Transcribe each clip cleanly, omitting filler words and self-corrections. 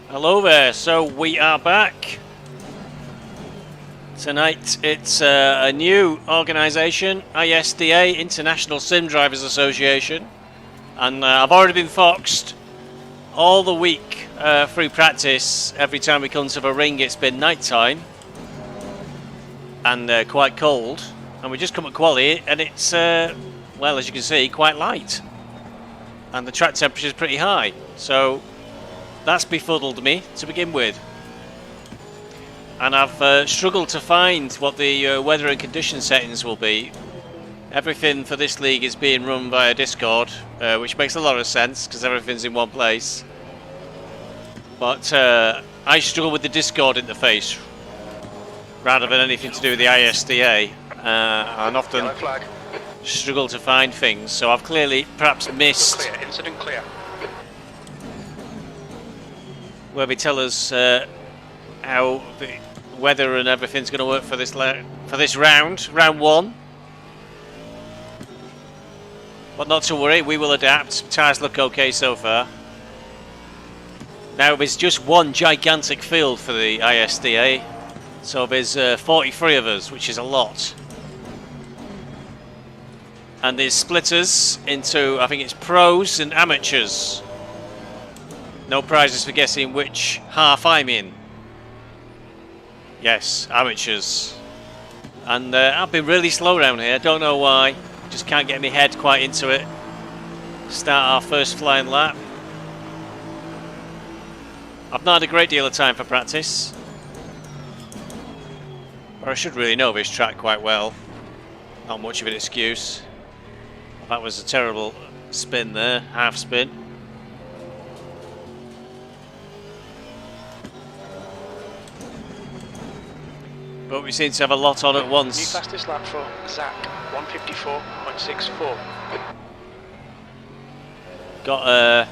Hello there, so we are back. Tonight it's a new organisation, ISDA, International Sim Drivers Association. And I've already been foxed all the week through practice. Every time we come to the ring it's been night time. And quite cold. And we just come at quali and it's, well, as you can see, quite light. And the track temperature is pretty high. So that's befuddled me to begin with, and I've struggled to find what the weather and condition settings will be. Everything for this league is being run via Discord, which makes a lot of sense because everything's in one place. But I struggle with the Discord interface rather than anything to do with the ISDA, and often struggle to find things. So I've clearly perhaps missed. Clear, incident clear. Where they tell us how the weather and everything's going to work for this round one. But not to worry, we will adapt. Tyres look okay so far. Now there's just one gigantic field for the ISDA, so there's 43 of us, which is a lot. And there's splitters into, I think it's pros and amateurs. No prizes for guessing which half I'm in. Yes, amateurs. And I've been really slow around here, don't know why. Just can't get my head quite into it. Start our first flying lap. I've not had a great deal of time for practice. But I should really know this track quite well. Not much of an excuse. That was a terrible spin there, half spin. But we seem to have a lot on at once. New fastest lap for Zach, 154.64. Got a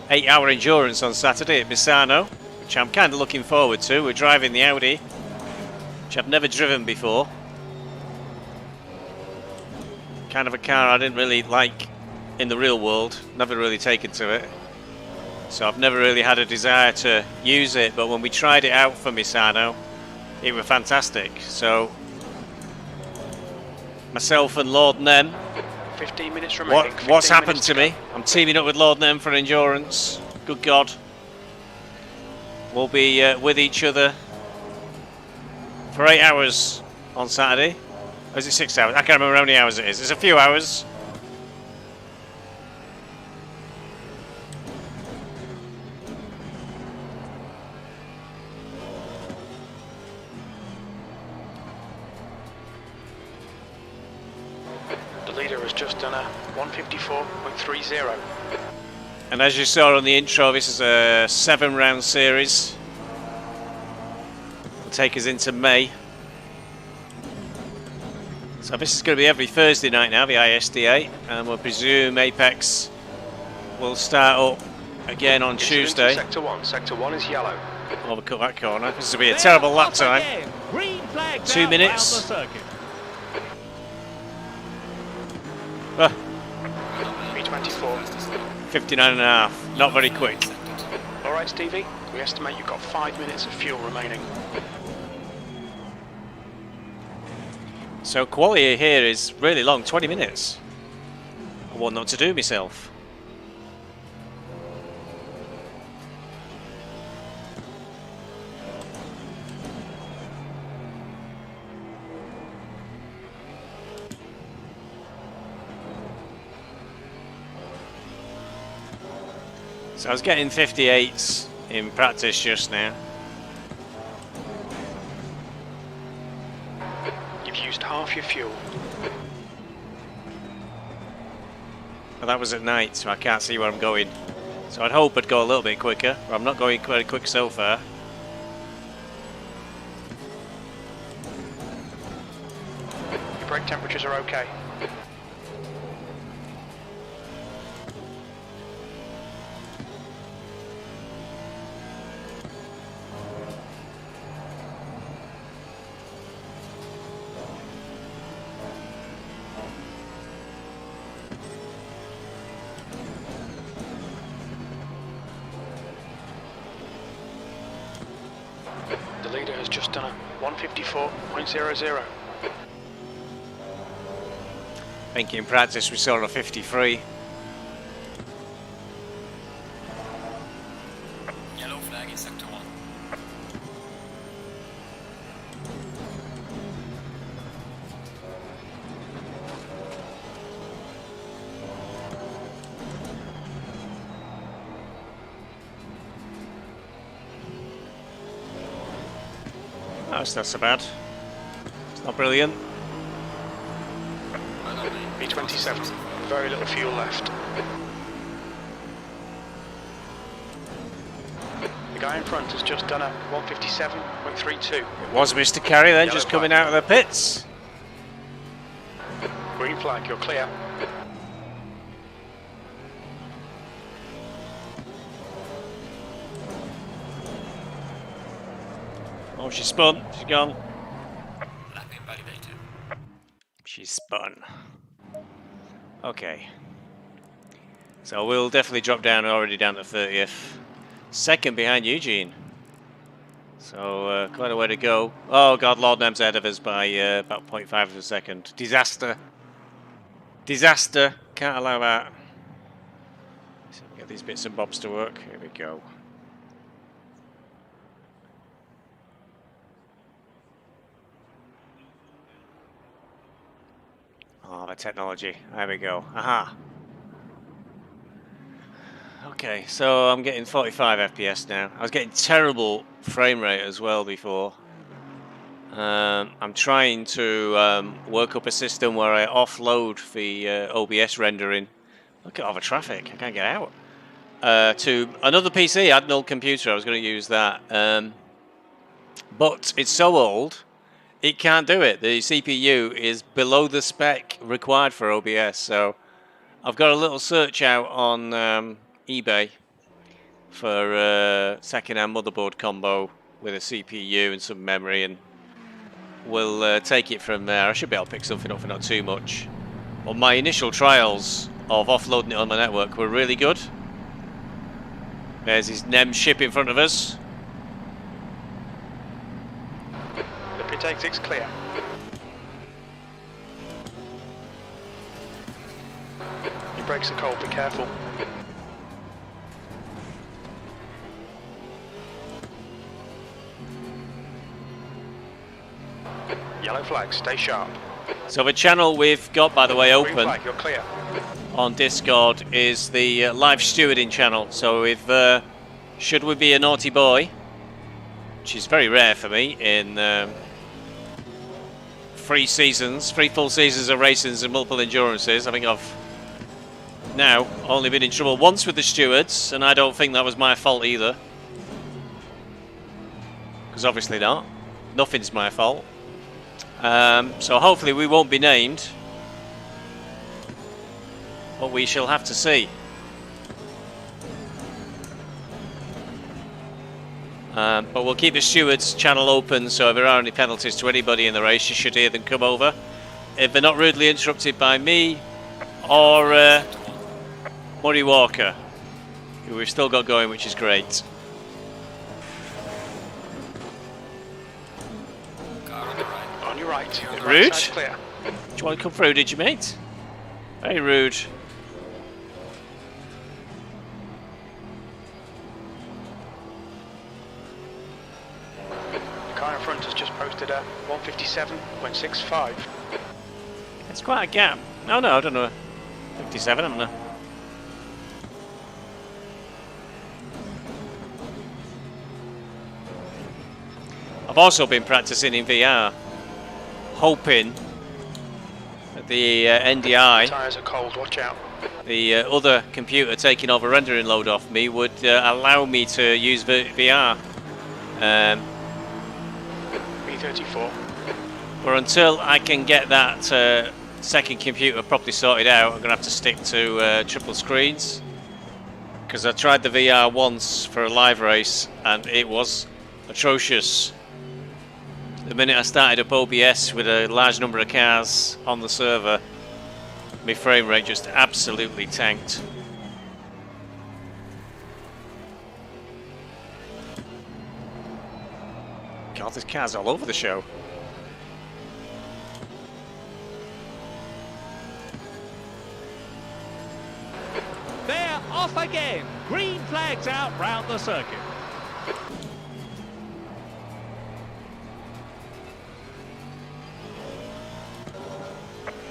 8-hour endurance on Saturday at Misano, which I'm kind of looking forward to. We're driving the Audi, which I've never driven before. Kind of a car I didn't really like in the real world, never really taken to it. So I've never really had a desire to use it, but when we tried it out for Misano, it was fantastic. So myself and Lord Nem, 15 minutes remaining. what's happened to me? I'm teaming up with Lord Nem for endurance. Good God. We'll be with each other for 8 hours on Saturday. Or is it 6 hours? I can't remember how many hours it is. It's a few hours. Just done a 154.30. And as you saw on the intro, this is a 7-round series. It'll take us into May. So this is going to be every Thursday night now, the ISDA, and we'll presume Apex will start up again on Tuesday. Sector 1 is yellow. Overcut that corner. This will be a terrible lap time. 2 minutes. 324. 59.5. Not very quick. Alright, Stevie, we estimate you've got 5 minutes of fuel remaining. So quality here is really long, 20 minutes. I want not to do myself. So I was getting 58s in practice just now. You've used half your fuel. Well, that was at night, so I can't see where I'm going. So I'd hope I'd go a little bit quicker, but I'm not going very quick so far. Your brake temperatures are okay. leader has just done a 154.00. I think in practice we saw a 53. Yellow flag in sector 1. Oh, it's not so bad. It's not brilliant. B27, very little fuel left. The guy in front has just done a 157.32. It was Mr. Carey then, Yellow just flag. coming out of the pits. Green flag, you're clear. Oh, she spun. She's gone. Lap invalidated. She's spun. Okay. So we'll definitely drop down, already down to 30th. Second behind Eugene. So quite a way to go. Oh God, Lord Nem's ahead of us by about 0.5 of a second. Disaster. Disaster. Can't allow that. So we get these bits and bobs to work. Here we go. Oh, the technology. There we go. Aha. Okay, so I'm getting 45 FPS now. I was getting terrible frame rate as well before. I'm trying to work up a system where I offload the OBS rendering. Look at all the traffic. I can't get out. To another PC. I had an old computer. I was going to use that. But it's so old. It can't do it. The CPU is below the spec required for OBS, so I've got a little search out on eBay for second-hand motherboard combo with a CPU and some memory, and we'll take it from there. I should be able to pick something up for not too much. Well, my initial trials of offloading it on my network were really good. There's his NEM ship in front of us. The pit exit's clear. Your brakes are cold, be careful. Yellow flag, stay sharp. So the channel we've got, by the way, Green open flag, you're clear. on Discord is the live stewarding channel. So if should we be a naughty boy, which is very rare for me in 3 full seasons of racings and multiple endurances. I think I've now only been in trouble once with the stewards, and I don't think that was my fault either. Because obviously not. Nothing's my fault. So hopefully we won't be named. But we shall have to see. But we'll keep the stewards channel open, so if there are any penalties to anybody in the race, you should hear them come over. If they're not rudely interrupted by me or Murray Walker, who we've still got going, which is great. Car on the right. On your right. The Rude. right side's clear. Did you want to come through, did you, mate? Very rude. The car in front has just posted a 157.65. It's quite a gap. No, I don't know. 57, haven't I? I've also been practicing in VR, hoping that the NDI, Tyres are cold, watch out. the other computer taking over rendering load off me, would allow me to use VR. B34. But until I can get that second computer properly sorted out, I'm going to have to stick to triple screens. Because I tried the VR once for a live race and it was atrocious. The minute I started up OBS with a large number of cars on the server, my frame rate just absolutely tanked. God, there's cars all over the show. They're off again. Green flags out round the circuit.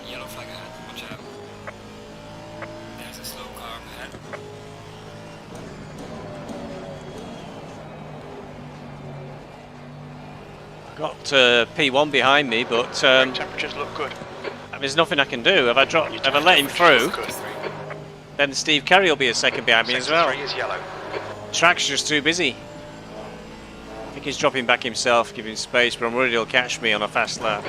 Yellow flag ahead, watch out. There's a slow car up ahead. Got P1 behind me, but Temperatures look good. there's nothing I can do. If I let him through, Good. then Steve Carey will be a second behind me as Sector well. 3 is yellow. Track's just too busy. I think he's dropping back himself, giving space, but I'm worried he'll catch me on a fast lap.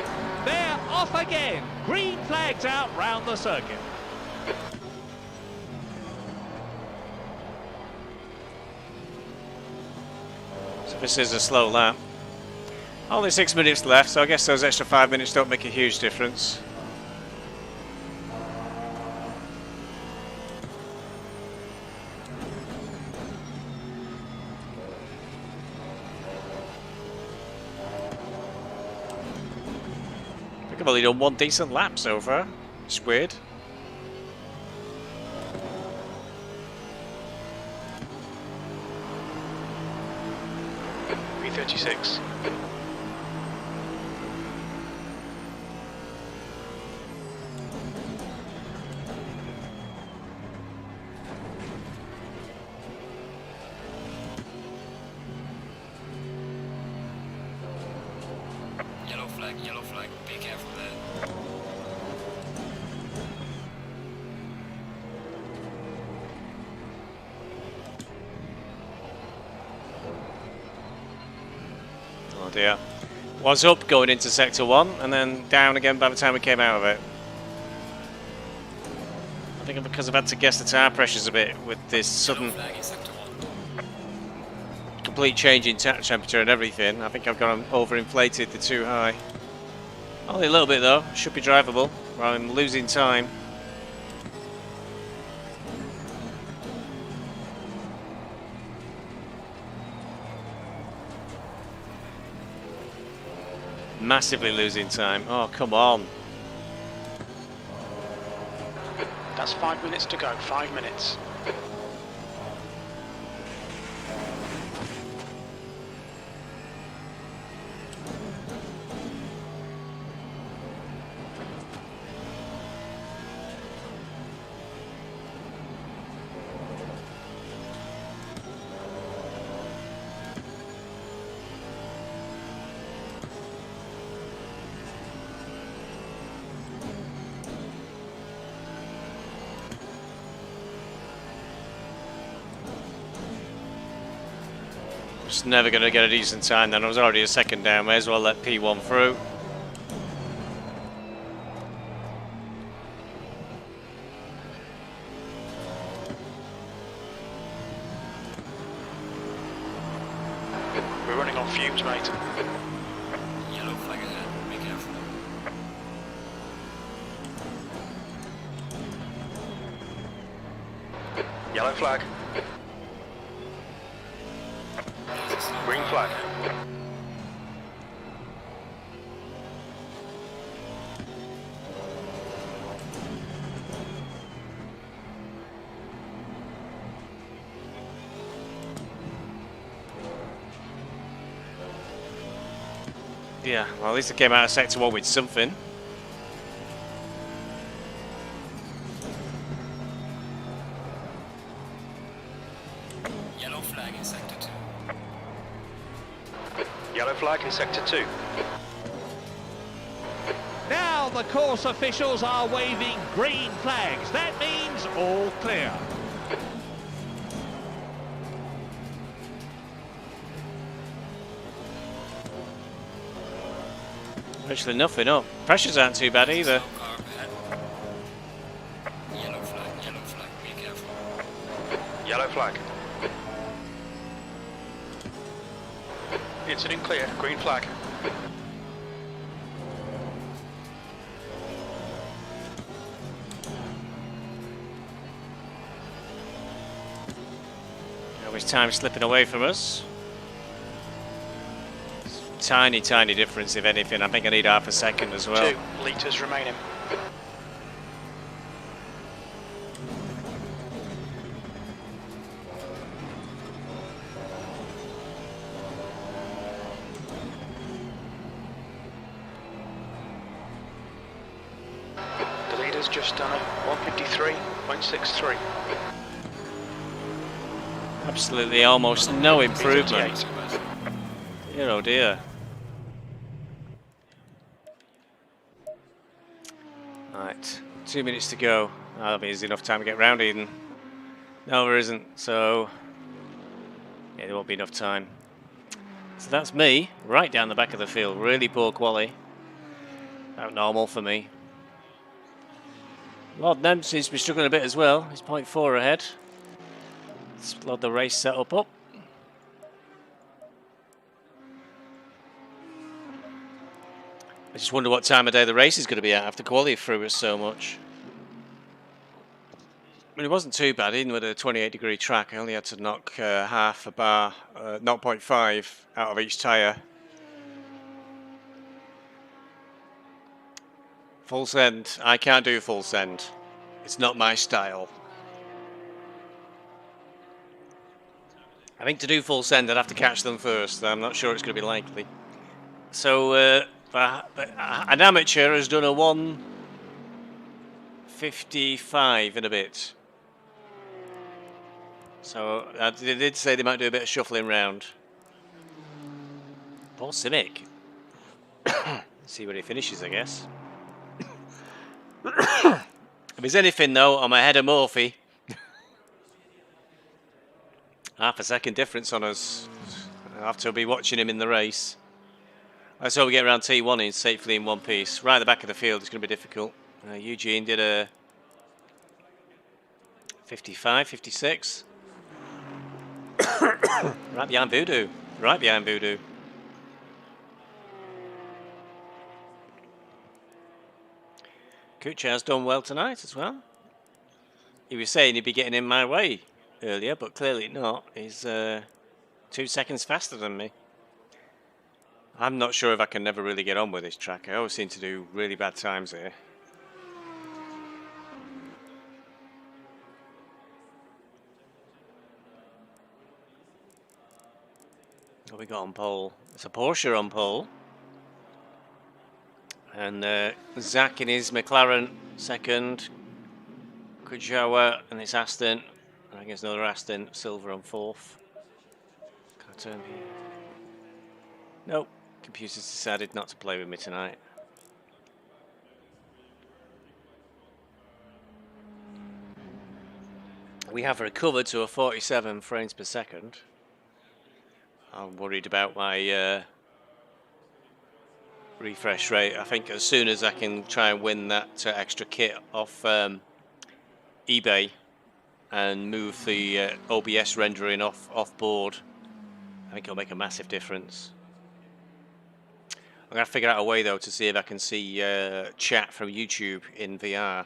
They're off again. Green flags out round the circuit. So this is a slow lap. Only 6 minutes left, so I guess those extra 5 minutes don't make a huge difference. I think I've only done one decent lap so far. It's weird. B36. Yellow flag, be careful there. Oh dear. Was up going into sector 1 and then down again by the time we came out of it. I think because I've had to guess the tyre pressures a bit with this sudden Yellow flag in sector 1. complete change in temperature and everything. I think I've gone overinflated the too high. Only a little bit though, should be drivable, while I'm losing time. Massively losing time. Oh, come on. That's 5 minutes to go. 5 minutes. Just never going to get a decent time then. I was already a second down. May as well let P1 through. We're running on fumes, mate. Yellow flag ahead, be careful. Yellow flag. There's a slow Green car flag. ahead. Yeah, well at least I came out of sector 1 with something. Yellow flag in sector 2. Yellow flag in sector 2. Now the course officials are waving green flags. That means all clear. Actually nothing up. Pressures aren't too bad either. Slow car up ahead. Yellow flag, be careful. Yellow flag. Incident clear. Green flag. Now his time slipping away from us. Tiny, tiny difference, if anything. I think I need half a second as well. 2 litres remaining. The leader's just done a 153.63. Absolutely almost no improvement. 358. Dear oh dear. Right, 2 minutes to go. That'll be enough time to get round Eden. No, there isn't, so yeah, there won't be enough time. So that's me, right down the back of the field. Really poor quality. About normal for me. Lord Nem seems to be struggling a bit as well. He's 0.4 ahead. Let's load the race setup up. I just wonder what time of day the race is going to be at after quality threw us so much. I mean, it wasn't too bad, even with a 28-degree track. I only had to knock half a bar, 0.5 out of each tyre. Full send. I can't do full send. It's not my style. I think to do full send, I'd have to catch them first. I'm not sure it's going to be likely. So, an amateur has done a 1:55 in a bit. So, they did say they might do a bit of shuffling round. Paul Simic. See where he finishes, I guess. If there's anything, though, I'm ahead of Murphy. Half a second difference on us. I'll have to be watching him in the race. Let's hope we get around T1 in safely in one piece. Right at the back of the field, it's going to be difficult. Eugene did a 55, 56. Right behind Voodoo. Right behind Voodoo. Kuchar's done well tonight as well. He was saying he'd be getting in my way earlier, but clearly not. He's 2 seconds faster than me. I'm not sure if I can never really get on with this track. I always seem to do really bad times here. What we got on pole? It's a Porsche on pole. And Zach in his McLaren second. Kujawa and it's Aston. And I guess another Aston, Silver on fourth. Can I turn here? Nope. Computer's decided not to play with me tonight. We have recovered to a 47 frames per second. I'm worried about my refresh rate. I think as soon as I can try and win that extra kit off eBay and move the OBS rendering off board, I think it'll make a massive difference. I'm going to figure out a way though to see if I can see chat from YouTube in VR.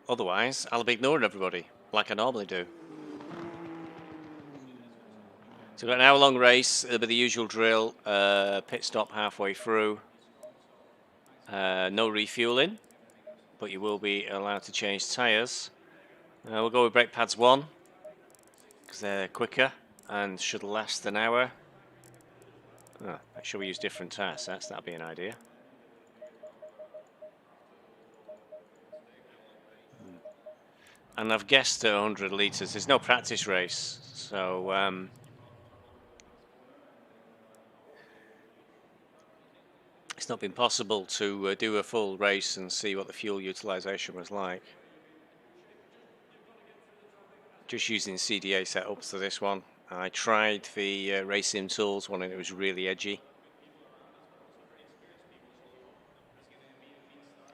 Otherwise, I'll be ignoring everybody like I normally do. So we've got an hour-long race. It'll be the usual drill. Pit stop halfway through. No refueling, but you will be allowed to change tyres. We'll go with brake pads 1 because they're quicker and should last an hour. Oh, make sure we use different tyre sets. That'll be an idea. And I've guessed 100 litres. There's no practice race, so it's not been possible to do a full race and see what the fuel utilisation was like. Just using CDA setups for this one. I tried the Racing Tools one and it was really edgy.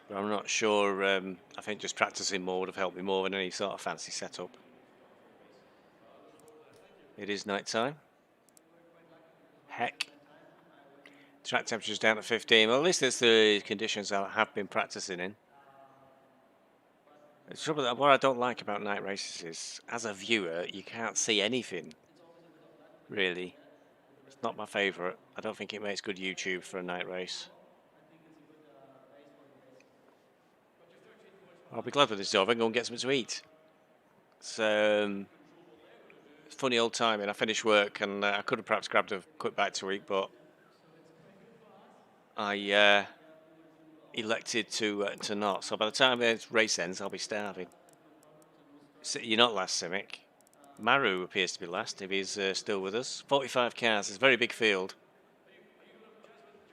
But I'm not sure, I think just practicing more would have helped me more than any sort of fancy setup. It is night time. Heck. Track temperature's down to 15. Well, at least it's the conditions I have been practicing in. The trouble, what I don't like about night races is, as a viewer, you can't see anything. Really. not my favourite. I don't think it makes good YouTube for a night race. I'll be glad when this is over and go and get something to eat. It's funny old timing. I finished work and I could have perhaps grabbed a quick bite to eat, but I elected to not. So by the time the race ends, I'll be starving. So you're not last, Simic. Maru appears to be last, if he's still with us. 45 cars, it's a very big field.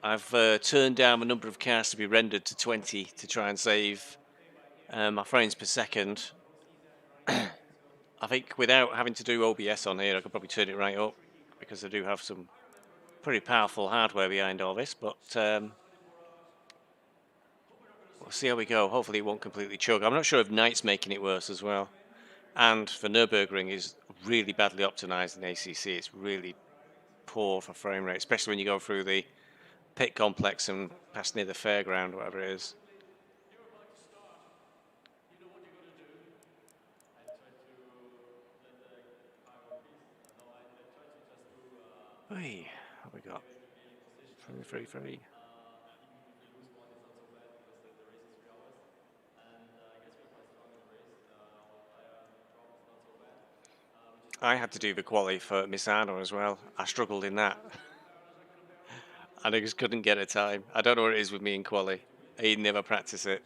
I've turned down the number of cars to be rendered to 20 to try and save my frames per second. I think without having to do OBS on here, I could probably turn it right up, because I do have some pretty powerful hardware behind all this, but we'll see how we go. Hopefully it won't completely choke. I'm not sure if Night's making it worse as well. And for Nurburgring is really badly optimized in ACC. It's really poor for frame rate, especially when you go through the pit complex and past near the fairground, whatever it is. Hey, what have we got? Free. I had to do the quali for Misano as well. I struggled in that. And I just couldn't get a time. I don't know what it is with me in quali. I never practice it.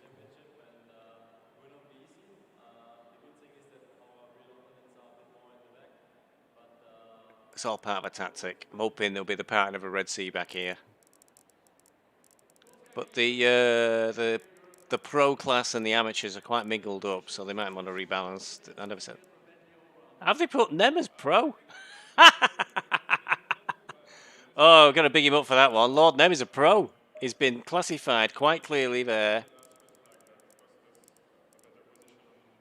It's all part of a tactic. I'm hoping there'll be the pattern of a Red Sea back here. But the pro class and the amateurs are quite mingled up, so they might want to rebalance. I never said. Have they put them as pro? Oh, we've got to big him up for that one. Lord Nem is a pro. He's been classified quite clearly there.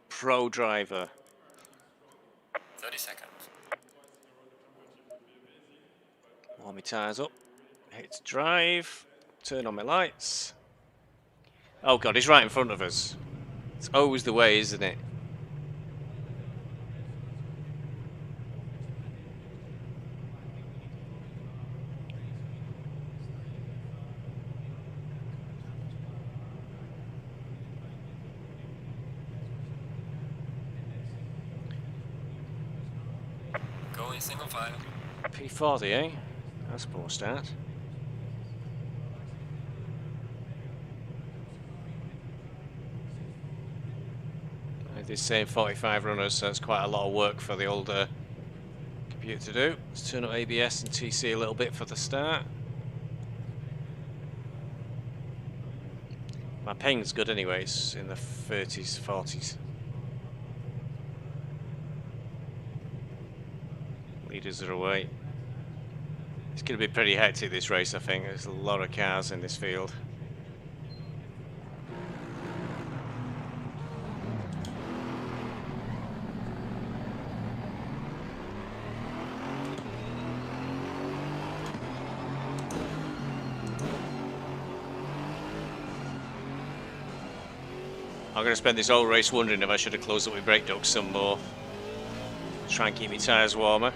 Pro driver. 30 seconds. Warm my tyres up. Hit drive. Turn on my lights. Oh God, he's right in front of us. It's always the way, isn't it? Going single file. P40, eh? That's a poor start. I did say 45 runners, so it's quite a lot of work for the older computer to do. Let's turn up ABS and TC a little bit for the start. My ping's good anyway, it's in the 30s, 40s. Leaders are away. It's going to be pretty hectic this race, I think. There's a lot of cars in this field. I'm going to spend this whole race wondering if I should have closed up my brake ducts some more. Try and keep my tyres warmer.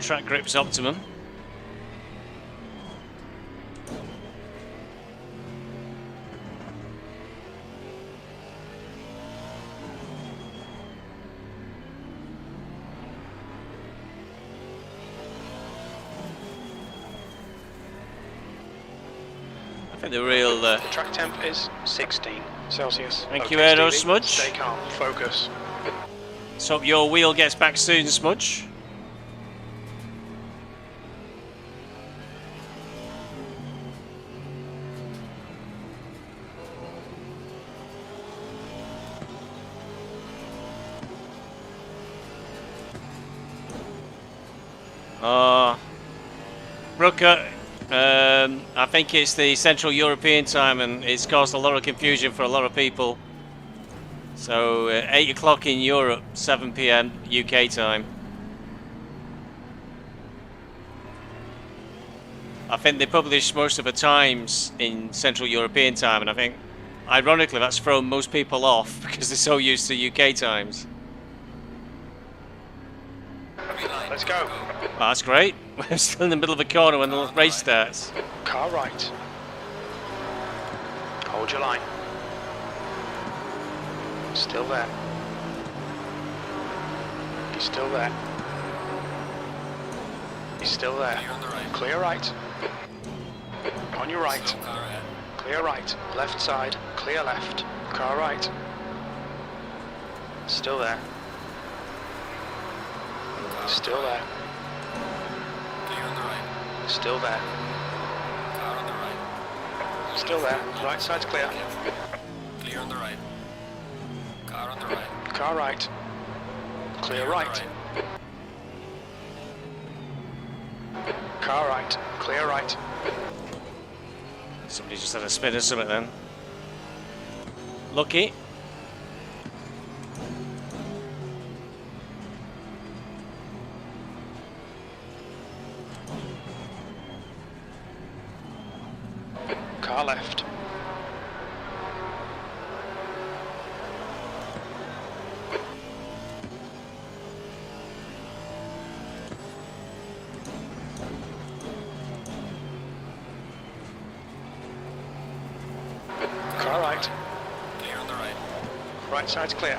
Track grip's optimum. I think the real... Track temp is 16 Celsius. Thank Okay, you, Aero Stevie, Smudge. Stay calm, focus. Let's hope your wheel gets back soon, Smudge. Brooker, I think it's the Central European time and it's caused a lot of confusion for a lot of people. So 8 o'clock in Europe, 7 PM UK time. I think they publish most of the times in Central European time, and I think, ironically, that's thrown most people off because they're so used to UK times. Let's go. Oh, that's great. We're still in the middle of a corner when the race starts. Car right. Hold your line. Still there. He's still there. He's still there. Clear right. On your right. Clear right. Left side. Clear left. Car right. Still there. Still there. Still there. Still there. Right side's clear. Clear on the right. Car on the right. Car right. Clear right. Car right. Clear right. Somebody just had a spin or something then. Lucky. Car left. Car right. Clear on the right. Right side's clear.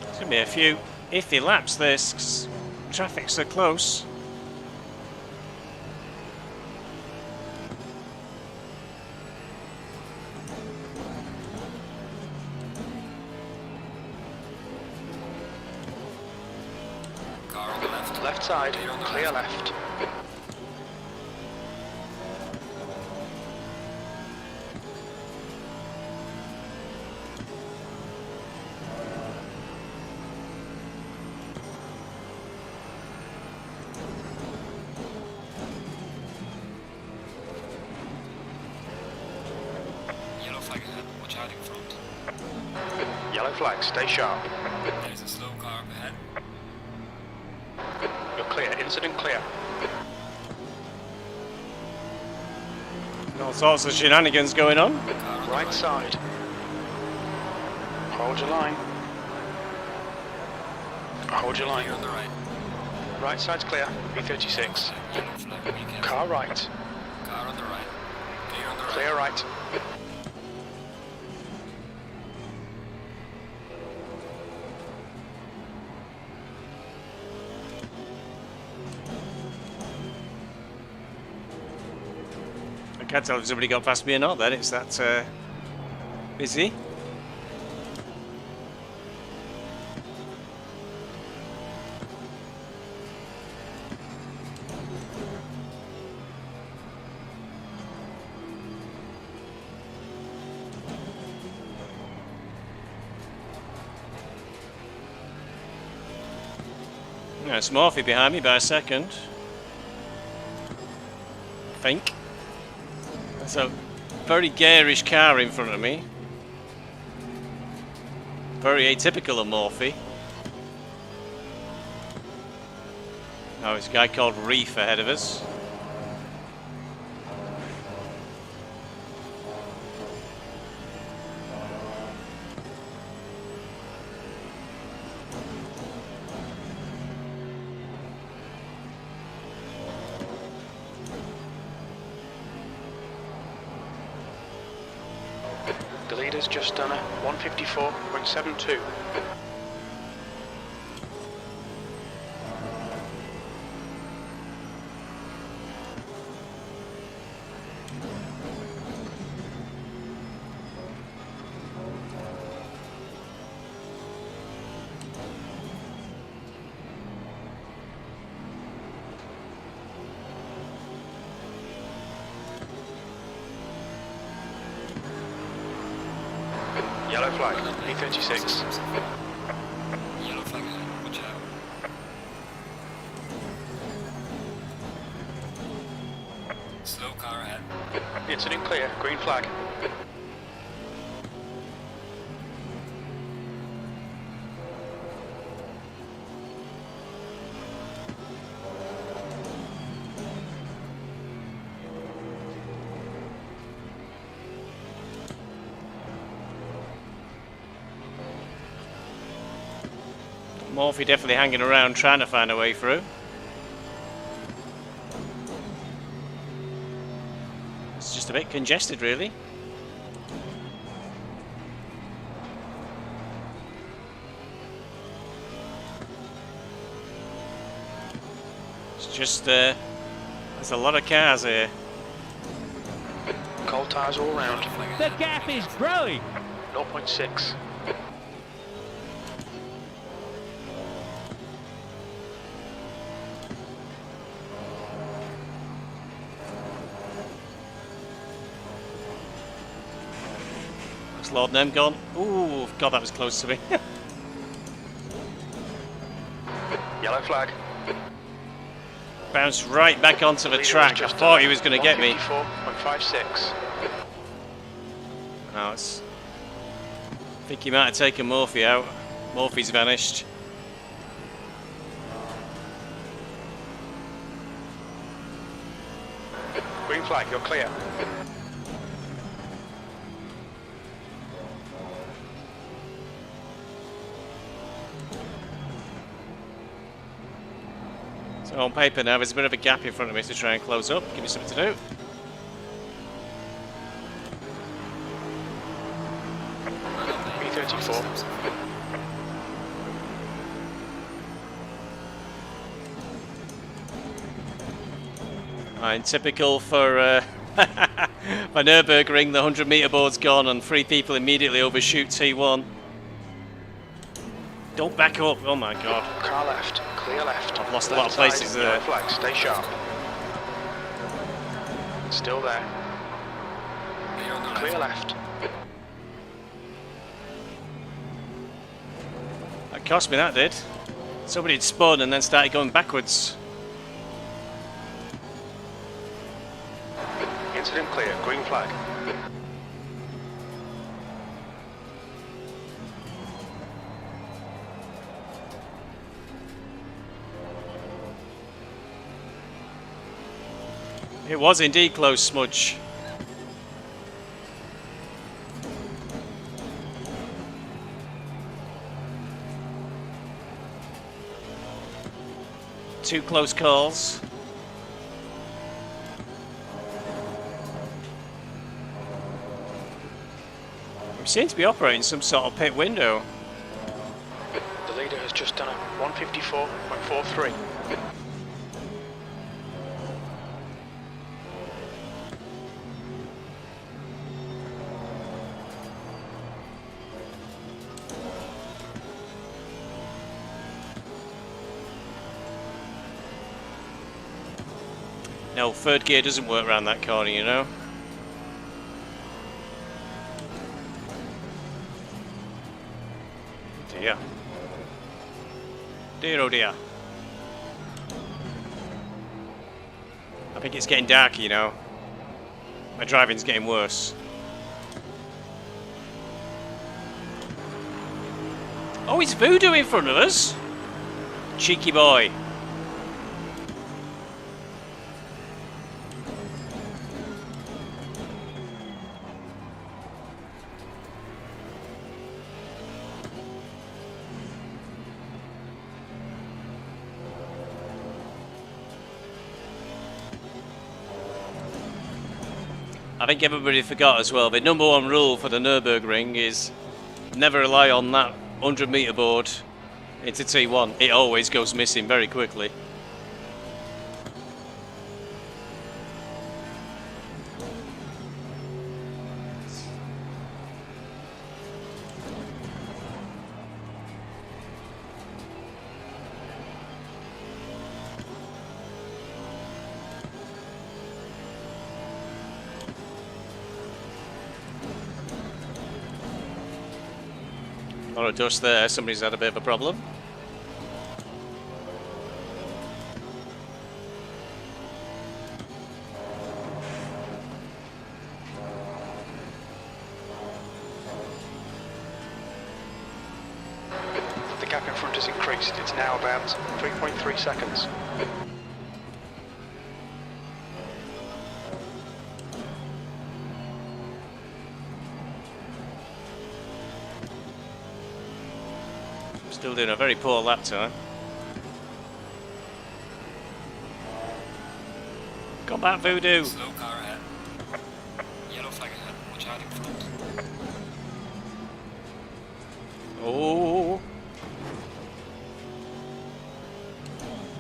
There's going to be a few iffy laps this, 'cause traffic's so close. Car on the left. Left side. Clear left. Yellow flag ahead. Watch out in front. Yellow flag. Stay sharp. There's a slow car up ahead. You're clear. Incident clear. All sorts of shenanigans going on. Car on the Right side. Hold your line. Hold your line. Clear on the right. Right side's clear. B36. Yellow flag. Be careful. Car right. Car on the right. Clear on the right. Clear right. I can't tell if somebody got past me or not then, it's that busy. Yeah, it's Morphy behind me by a second. I think. That's a very garish car in front of me. Very atypical of Morphy. Oh, there's a guy called Reef ahead of us. The leader's just done a 154.72. Yellow flag, P36. Yellow flag ahead, watch out. Slow car ahead. Incident clear, green flag. Morphy definitely hanging around trying to find a way through. It's just a bit congested, really. It's just, there's a lot of cars here. Cold tyres all round. The gap is growing. 0.6. Lord them gone. Ooh, God, that was close to me. Yellow flag. Bounced right back onto the track. I thought he was going to get me. 154.56. No, it's... I think he might have taken Morphy out. Morphy's vanished. Green flag, you're clear. So on paper now, there's a bit of a gap in front of me to try and close up. Give me something to do. P34. And typical for for Nurburgring, the 100-metre board's gone and 3 people immediately overshoot T1. Don't back up, oh my God. Car left, clear left. I've lost a lot of places there. Yellow flag, stay sharp. Still there. Clear left. That cost me, that did. Somebody had spun and then started going backwards. Incident clear, green flag. It was indeed close, Smudge. Two close calls. We seem to be operating some sort of pit window. The leader has just done a 154.43. No, third gear doesn't work around that corner, you know. Dear. Dear, oh dear. I think it's getting darker, you know. My driving's getting worse. Oh, it's Voodoo in front of us. Cheeky boy. I think everybody forgot as well, the number one rule for the Nurburgring is never rely on that 100-metre board into T1. It always goes missing very quickly. A lot of dust there, somebody's had a bit of a problem. The gap in front has increased. It's now about 3.3 seconds. Still doing a very poor lap time. Come back, Voodoo. Slow car ahead. Yellow flag ahead. Watch out in front. Oh.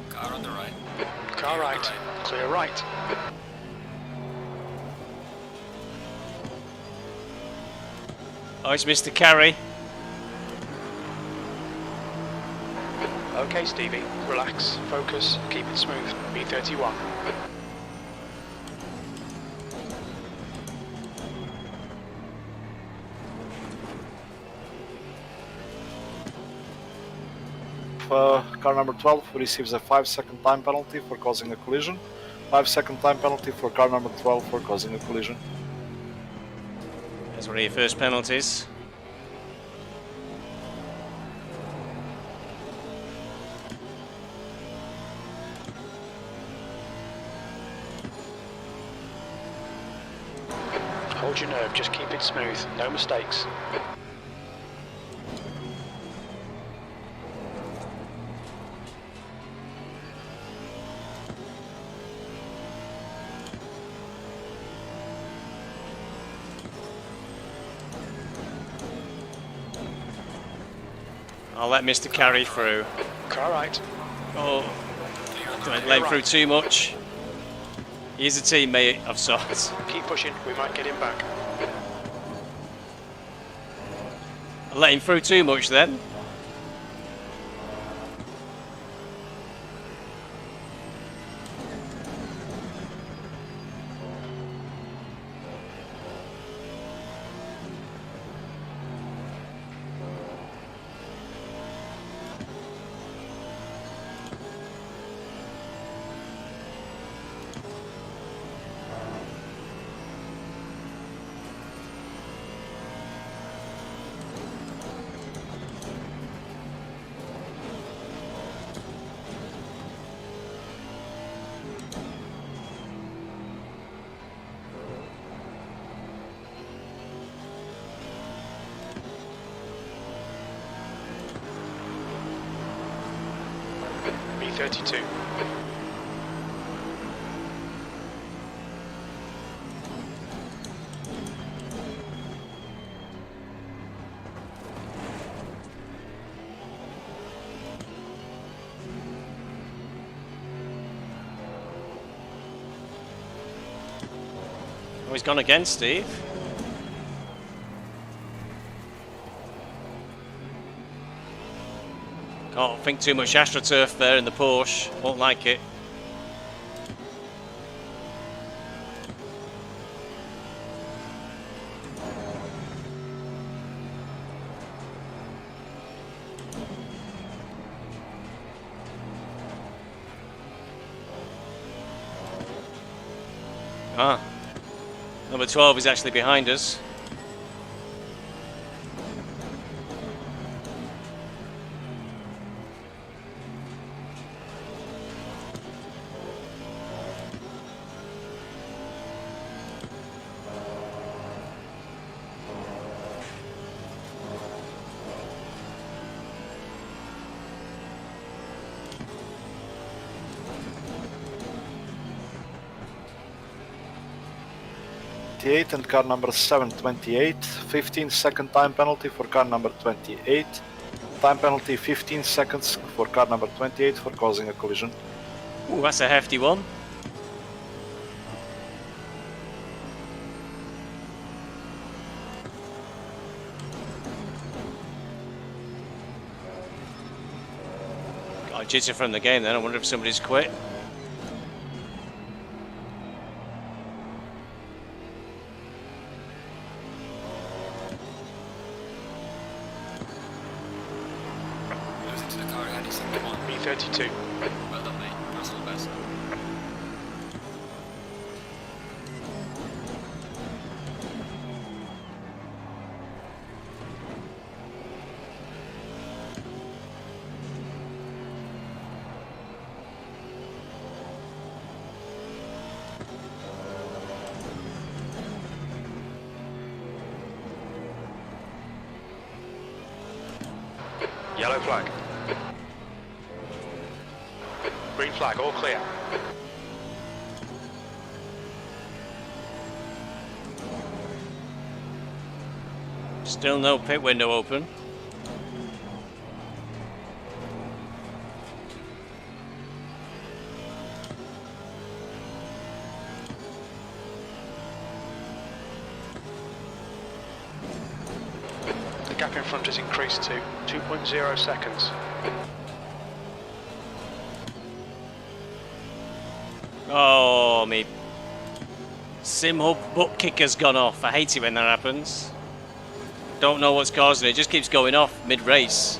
Car on the right. Car right. Clear right. Oh, it's Mr. Carey. Okay, Stevie. Relax. Focus. Keep it smooth. B31. Car number 12 receives a 5-second time penalty for causing a collision. 5-second time penalty for car number 12 for causing a collision. That's one of your first penalties. Hold your nerve. Just keep it smooth. No mistakes. I'll let Mr. Carey through. Car right. Oh, don't let him through too much. He's a teammate of sorts. Keep pushing. We might get him back. I'll let him through too much then. B32. Oh, he's gone again, Steve. Can't think too much AstroTurf there in the Porsche. Won't like it. Ah, number 12 is actually behind us. 28 and car number 728. 15-second time penalty for car number 28. Time penalty 15 seconds for car number 28 for causing a collision. Ooh, that's a hefty one. Got a jitter from the game then. I wonder if somebody's quit. Losing to the car ahead is 71. B32. Well done, mate. Personal best. Yellow flag. Green flag, all clear. Still no pit window open. The gap in front has increased to 2.0 seconds. Oh, me sim hub butt kicker's gone off. I hate it when that happens. Don't know what's causing it. It just keeps going off mid-race.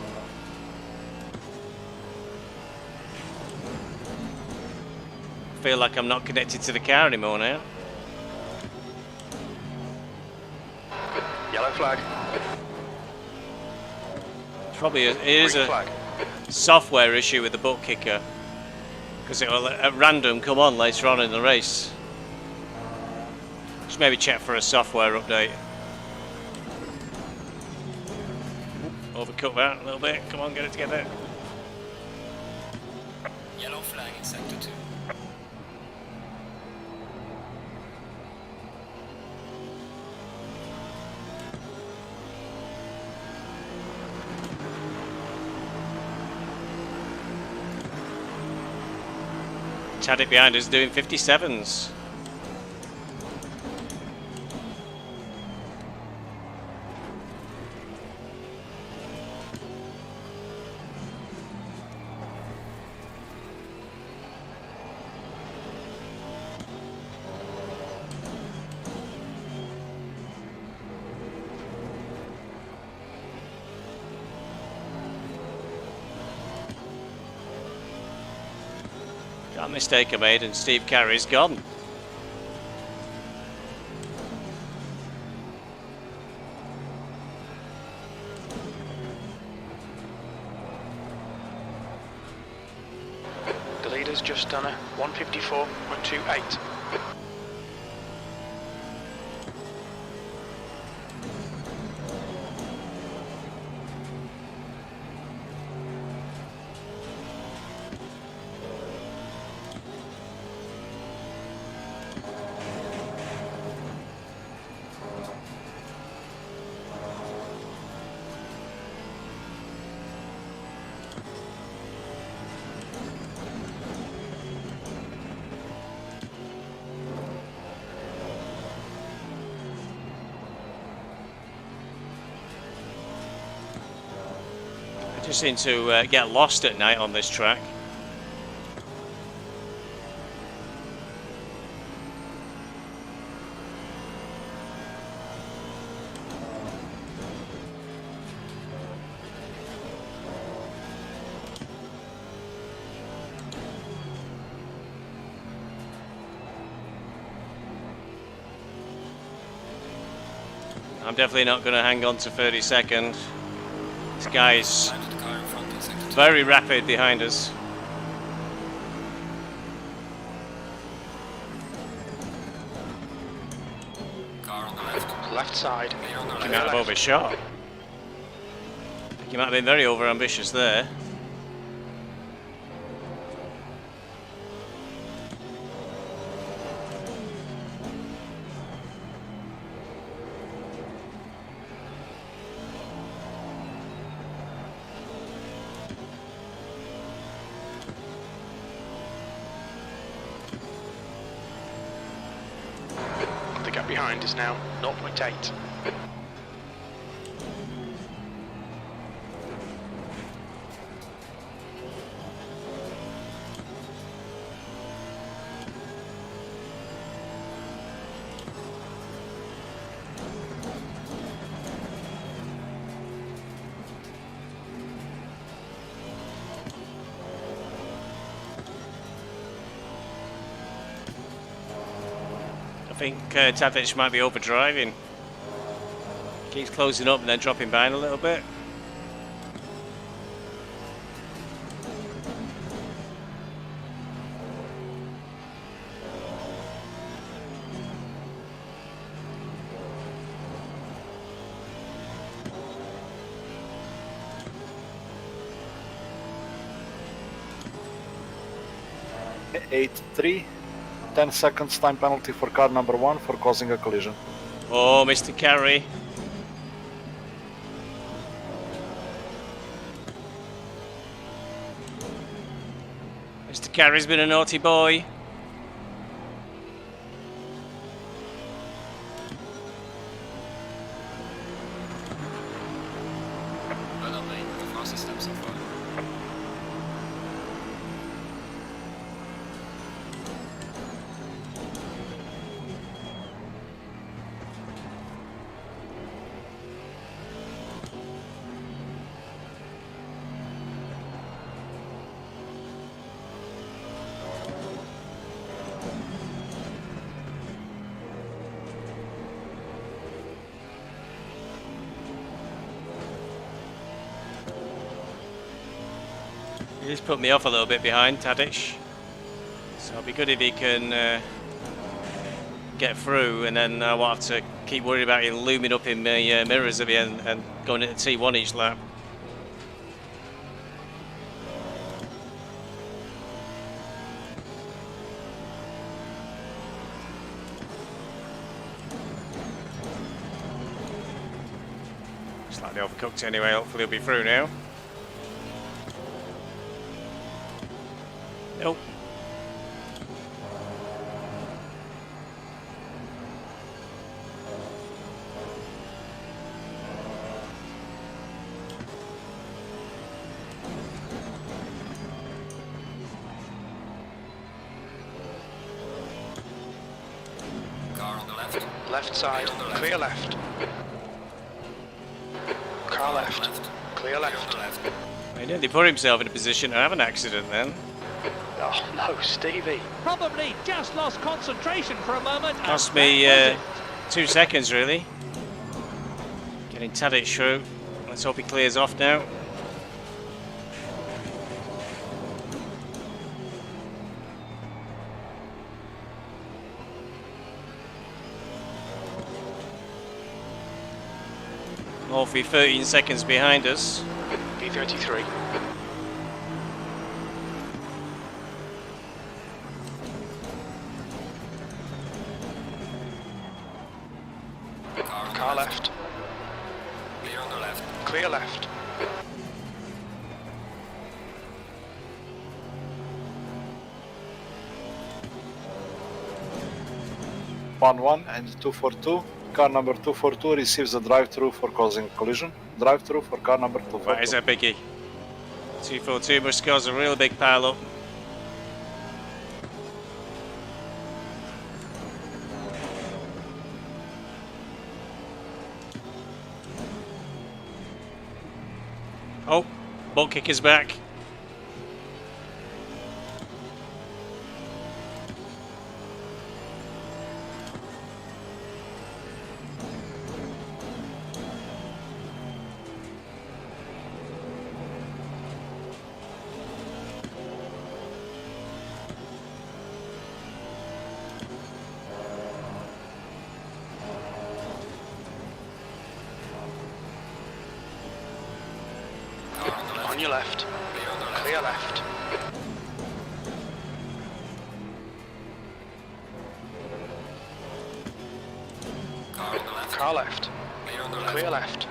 Feel like I'm not connected to the car anymore now. Yellow flag. Probably it is Green a flag. software issue with the butt kicker, because it will at random come on later on in the race. Just maybe check for a software update. Overcut that a little bit. Come on, get it together. Yellow flag in sector 2. Had it behind us doing 57s. That mistake I made and Steve Carey's gone. The leader's just done a 154.28. I just seem to get lost at night on this track. I'm definitely not going to hang on to 32nd. This guy's Time to the car in front in sector 2. very rapid behind us. Car on the left. Left side. Clear on the He right. might have overshot. I think he might have been very over-ambitious there. behind is now 0.8. I think Tadic might be overdriving. Keeps closing up and then dropping behind a little bit. Eight 3. 10 seconds time penalty for car number 1 for causing a collision. Oh, Mr. Carey. Mr. Carey's been a naughty boy. Well done, mate. The fastest step so far. He's put me off a little bit behind Tadic. So it'll be good if he can get through, and then I won't have to keep worrying about him looming up in my mirrors at the end and going into T1 each lap. Slightly overcooked anyway, hopefully he'll be through now. Nope. Car on the left. Left side, clear left. Car left, clear left. He nearly put himself in a position to have an accident then. Oh no, Stevie. Probably just lost concentration for a moment. and Cost that me was it. 2 seconds really. Getting Tadic through. Let's hope he clears off now. Hopefully 13 seconds behind us. B33. Car left, Clear on the left. clear left. One and 242. Car number 242 receives a drive-through for causing a collision. Drive-through for car number 242. Right, is that biggie? 242 must cause a real big pile up. Oh, butt kick is back. On your left, clear left. Car on the left. Car left, Clear on the left. clear left.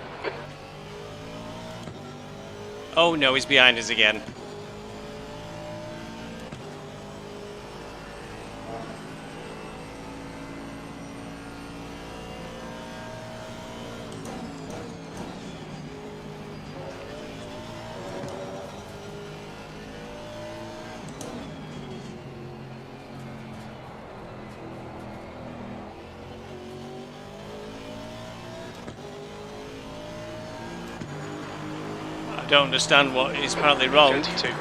Oh no, he's behind us again. don't understand what is apparently wrong 32.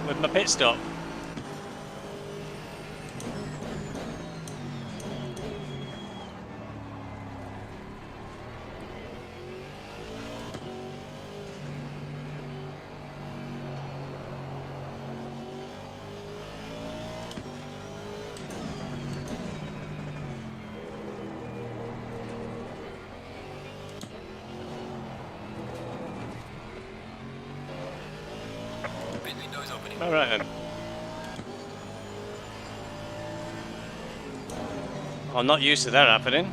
with my pit stop. Pit window is opening. Alright then. I'm not used to that happening.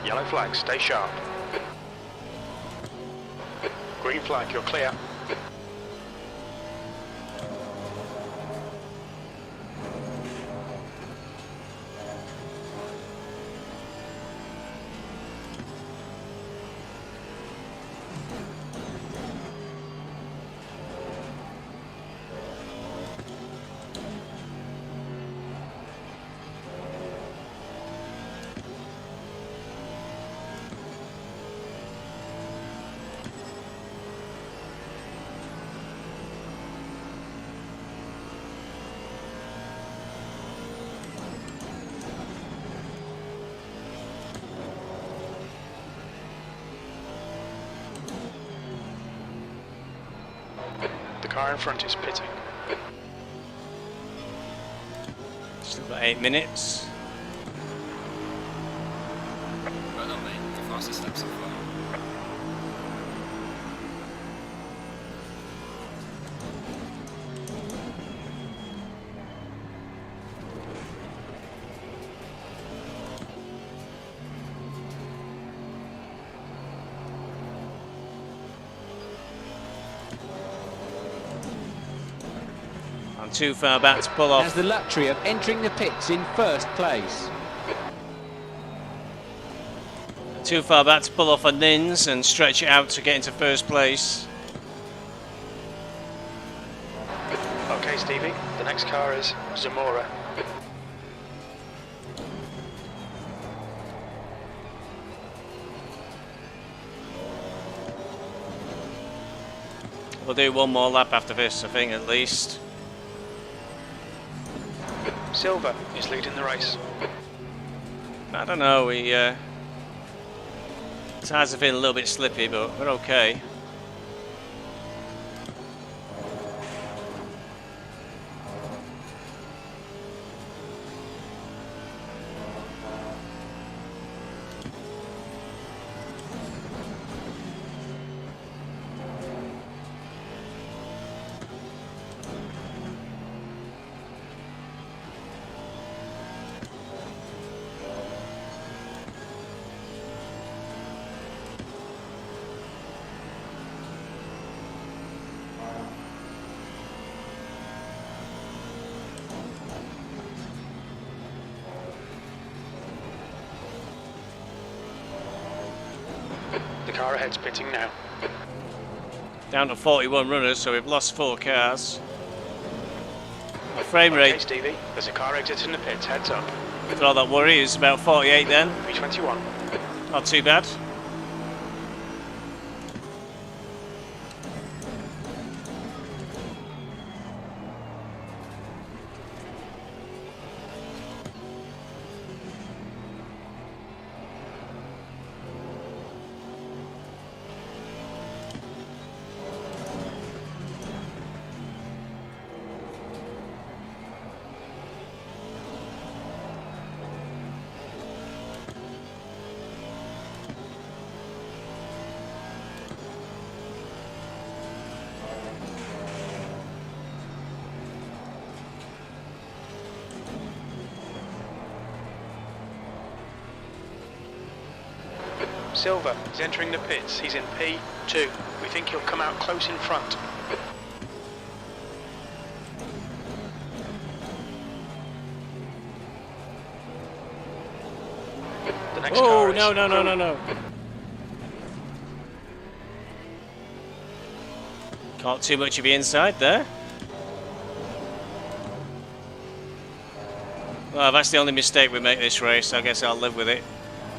Yellow flag, stay sharp. Green flag, you're clear. The car in front is pitting. Still got 8 minutes. Well done, mate. The fastest lap so far. I'm too far back to pull Has off. the luxury of entering the pits in first place. Too far back to pull off a Nins and stretch it out to get into first place. Okay, Stevie, the next car is Zamora. We'll do one more lap after this, I think, at least. Silver is leading the race. I don't know, tyres are feeling a little bit slippy, but we're okay. The car ahead's pitting now. Down to 41 runners, so we've lost 4 cars. My frame Okay, rate, Stevie, there's a car exiting the pits, heads up. for all that worry, is about 48 then. B21. Not too bad. Silver is entering the pits. He's in P2. We think he'll come out close in front. The next Oh, car is no. Caught too much of the inside there. Well, that's the only mistake we make this race. I guess I'll live with it.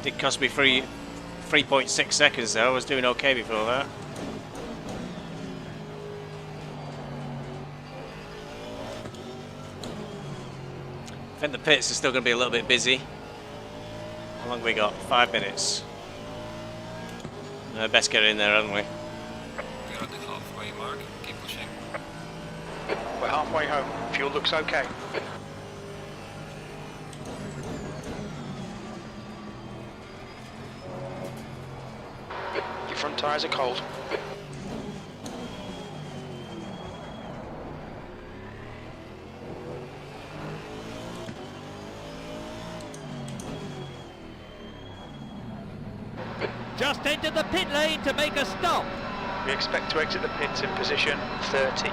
Did cost me 3.6 seconds though. I was doing okay before that. I think the pits are still going to be a little bit busy. How long have we got? 5 minutes. Best get in there, haven't we? We're at the halfway mark. Keep pushing. We're halfway home. Fuel looks okay. Your front tyres are cold. Just entered the pit lane to make a stop. We expect to exit the pits in position 30.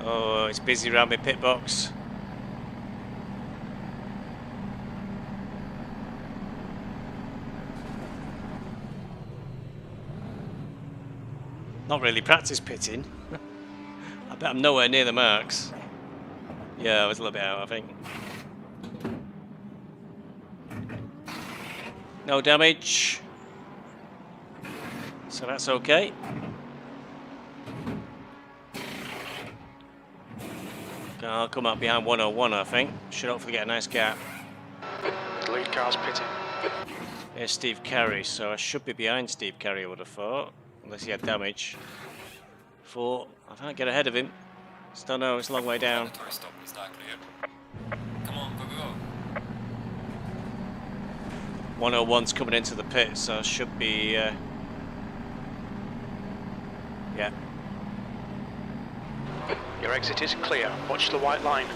Oh, it's busy around my pit box. Not really practice pitting. I bet I'm nowhere near the marks. Yeah, I was a little bit out, I think. No damage. So that's okay. I'll come up behind 101, I think. Should hopefully get a nice gap. The lead car's pitting. Here's Steve Carey, so I should be behind Steve Carey, I would have thought. Unless he had damage. 4. I can't get ahead of him. Still no, it's a long way down. Mandatory stop is not clear. Come on, go, go, go. 101's coming into the pit, so I should be... yeah. Your exit is clear. Watch the white line.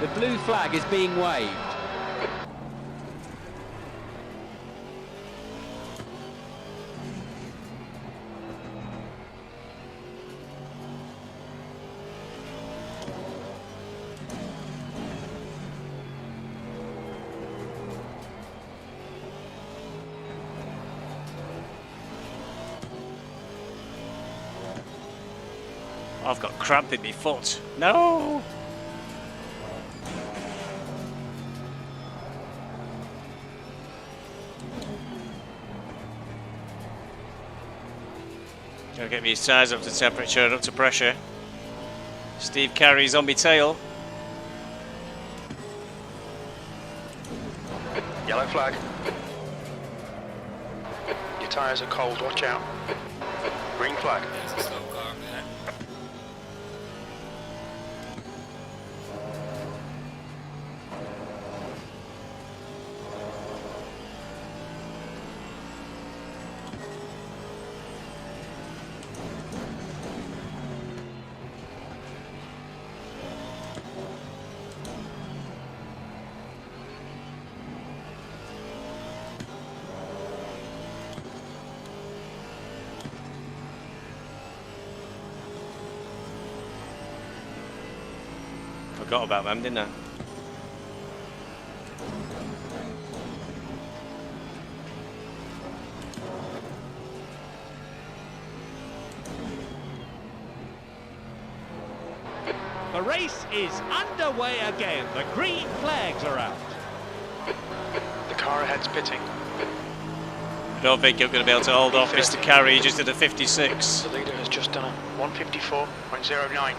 The blue flag is being waved. I've got cramp in my foot. No! Gotta get these tyres up to temperature and up to pressure. Steve Carey's on my tail. Yellow flag. Your tyres are cold, watch out. Green flag. There's a slow car ahead. Forgot about them, didn't I? The race is underway again. The green flags are out. The car ahead's pitting. I don't think you're going to be able to hold off Mr. Carey. He just did a 56. The leader has just done a 154.09.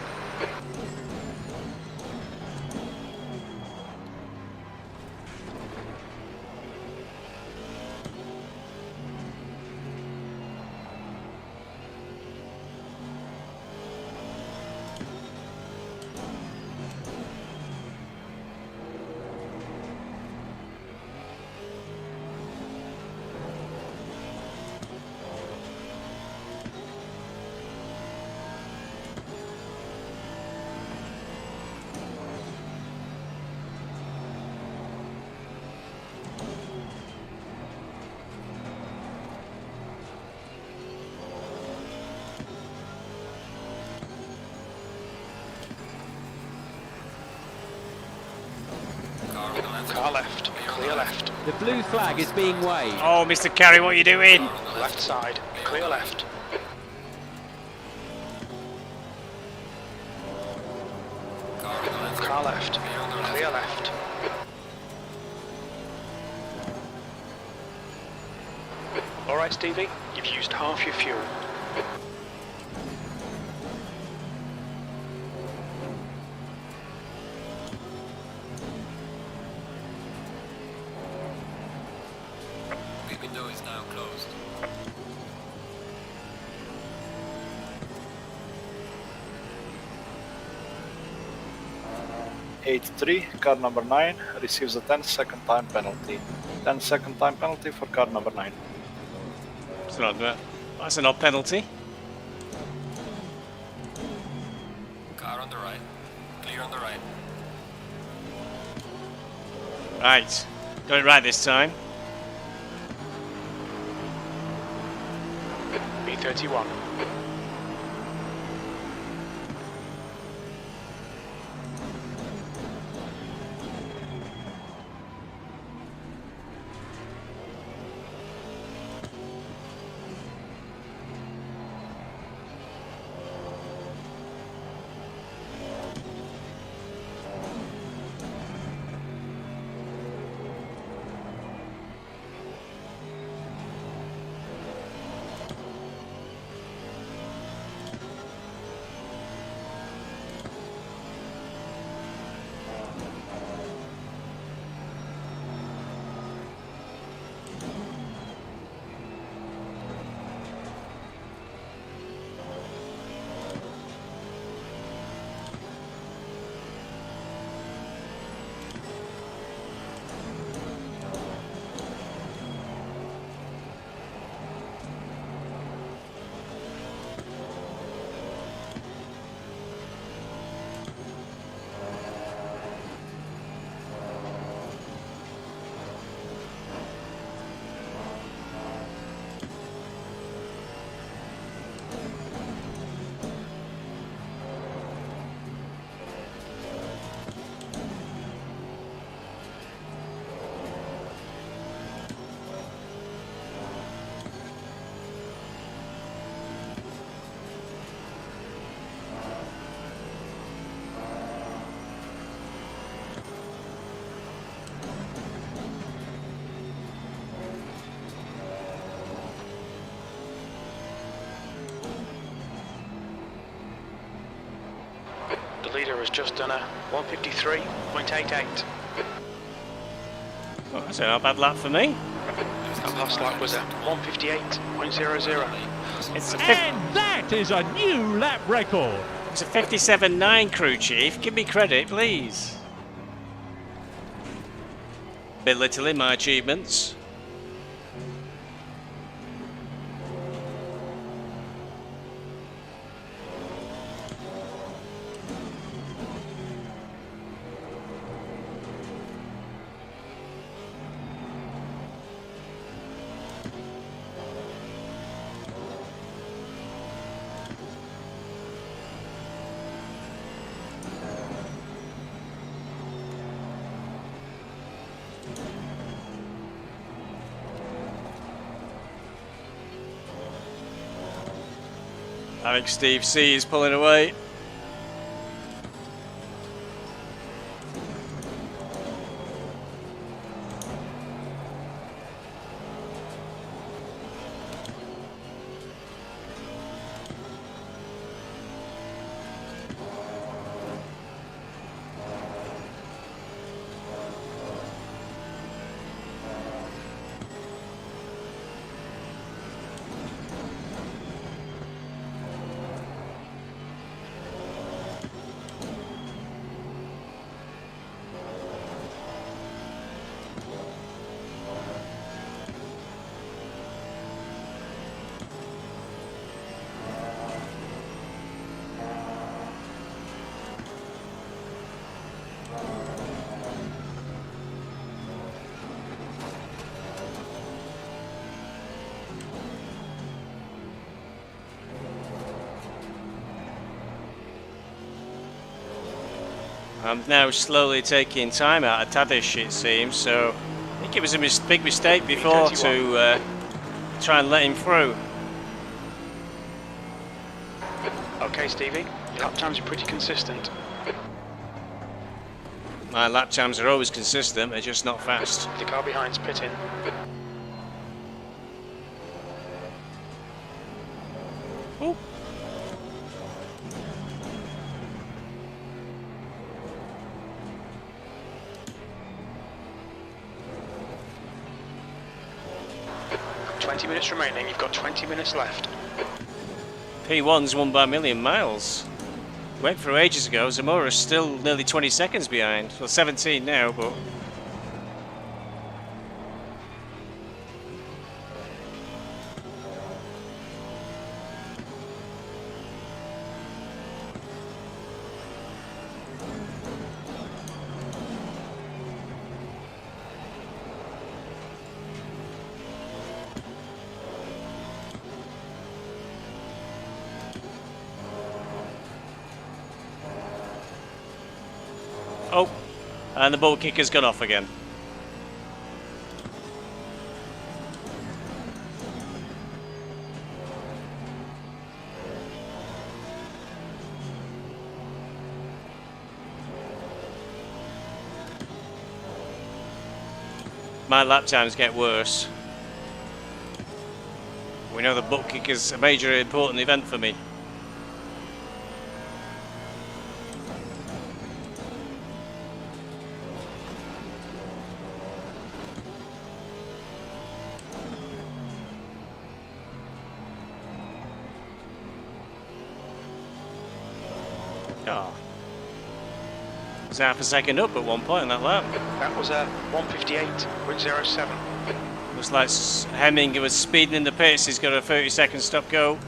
Car on the left. Car left. clear left. The blue flag is being waved. Oh, Mr. Carey, what are you doing? Left side, clear left. Car on the left. Car left, Clear on the left. clear left. Alright Stevie, you've used half your fuel. The window is now closed. Eight-3, car number 9 receives a 10-second time penalty. 10-second time penalty for car number 9. That's an odd penalty. Car on the right. Clear on the right. Right, got it right this time. B31. The leader has just done a 153.88. Oh, that's not a bad lap for me. And last lap was a 158.00. It's a, And that is a new lap record. it's a 57.9, crew chief. Give me credit, please. Belittling my achievements. I think Steve C is pulling away. I'm now slowly taking time out of Tadish, it seems, so think it was a big mistake before to try and let him through. Okay, Stevie. Your lap times are pretty consistent. My lap times are always consistent, they're just not fast. The car behind's pitting. Ooh. Minutes remaining, you've got 20 minutes left. P1's won by a million miles. Went through ages ago, Zamora's still nearly 20 seconds behind. Well, 17 now, but... Oh, and the ball kicker's gone off again. My lap times get worse. We know the butt kick is a major important event for me. Oh. Was half a second up at one point in that lap. That was a 1:58.07. Looks like Hemming was speeding in the pits. He's got a 30-second stop go.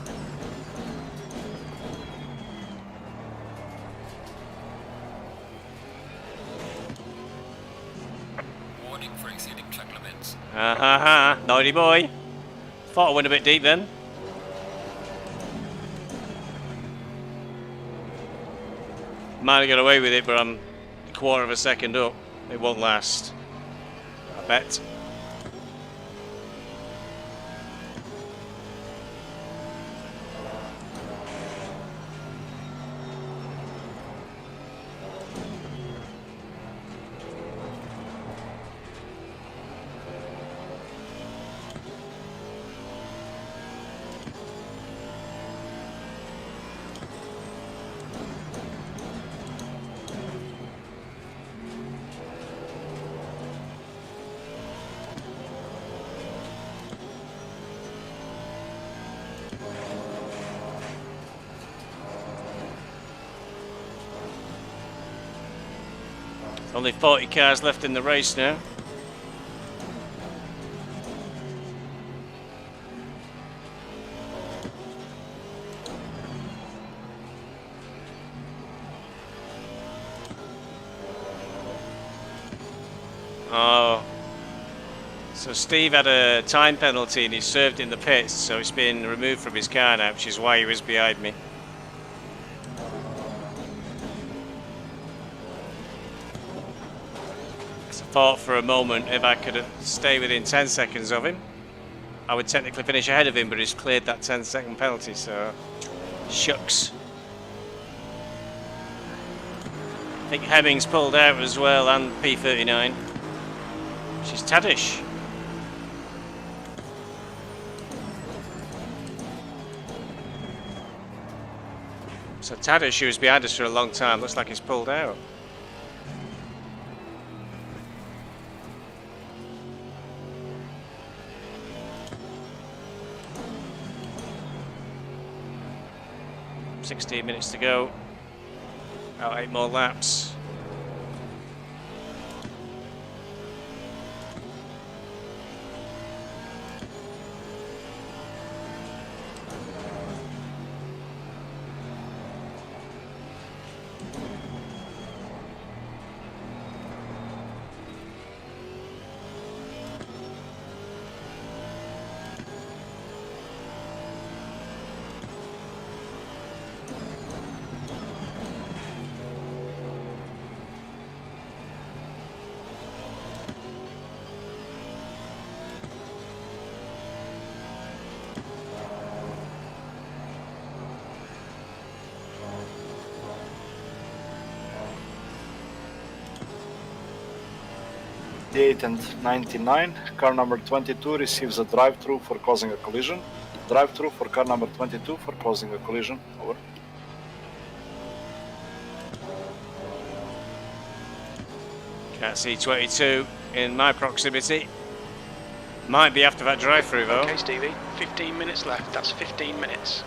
Warning for exceeding track limits. Naughty boy. Thought I went a bit deep then. Might have got away with it, but I'm a quarter of a second up. It won't last, I bet. Only 40 cars left in the race now. Oh. So Steve had a time penalty and he served in the pits, so it's been removed from his car now, which is why he was behind me. Thought for a moment if I could stay within 10 seconds of him, I would technically finish ahead of him, but he's cleared that 10-second penalty, so shucks. I think Hemming's pulled out as well, and P39. She's Tadish. So Tadish, who was behind us for a long time, looks like he's pulled out. $16 minutes to go. About 8 more laps. 88 and 99. Car number 22 receives a drive-through for causing a collision. Drive-through for car number 22 for causing a collision. Over. Can't see 22 in my proximity. Might be after that drive-through though. Okay, Stevie. 15 minutes left. That's 15 minutes.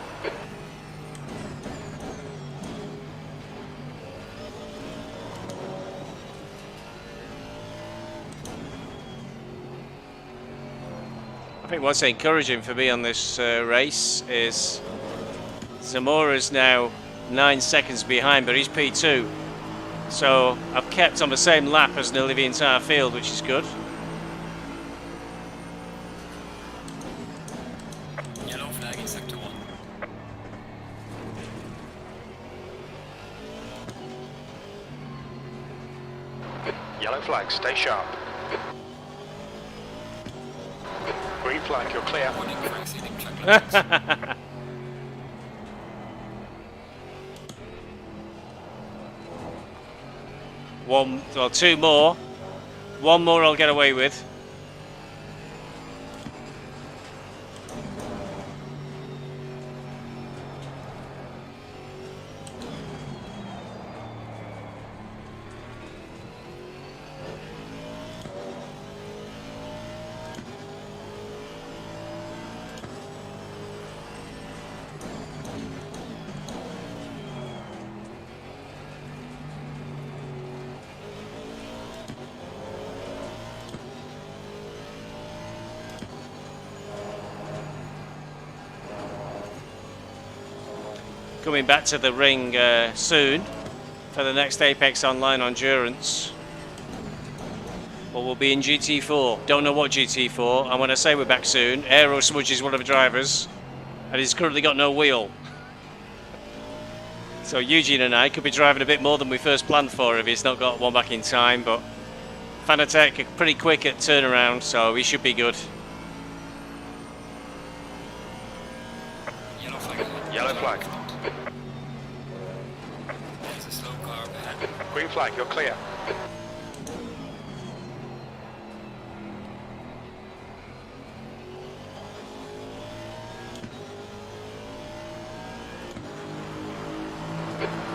I think what's encouraging for me on this race is Zamora's now 9 seconds behind, but he's P2. So I've kept on the same lap as nearly the entire field, which is good. Yellow flag in sector 1. Yellow flag, stay sharp. Green flag, you're clear. Warning for exceeding track limits. One, well, two more. One more I'll get away with. Coming back to the ring soon for the next Apex Online Endurance. Well, we'll be in GT4. Don't know what GT4. And when I say we're back soon, Aero Smudge is one of the drivers, and he's currently got no wheel. So Eugene and I could be driving a bit more than we first planned for if he's not got one back in time. But Fanatec are pretty quick at turnaround, so he should be good. Yellow flag ahead. Yellow flag. There's a slow car up ahead. Green flag, you're clear.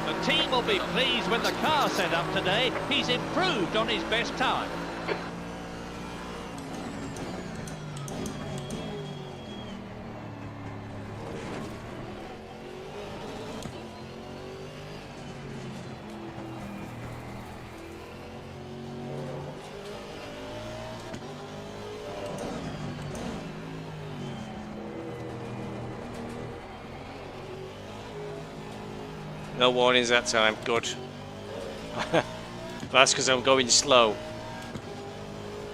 The team will be pleased with the car set up today. He's improved on his best time. No warnings that time, good. That's because I'm going slow.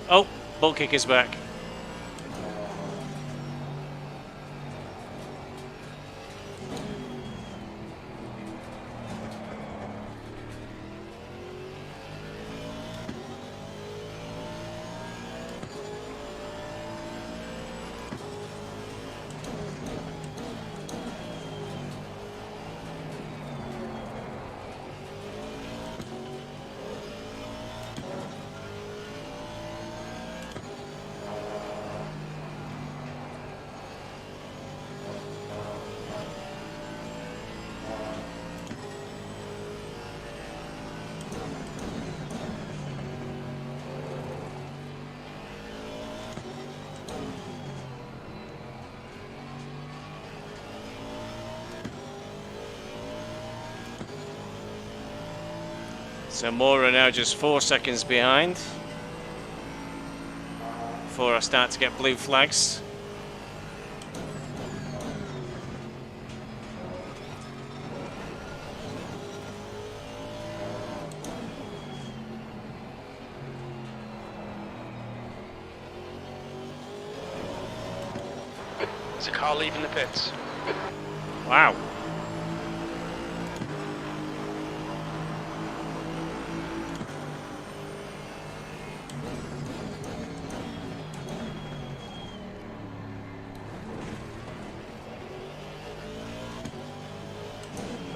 Oh, butt kick is back. So Mora now just 4 seconds behind before I start to get blue flags. There's a car leaving the pits. Wow.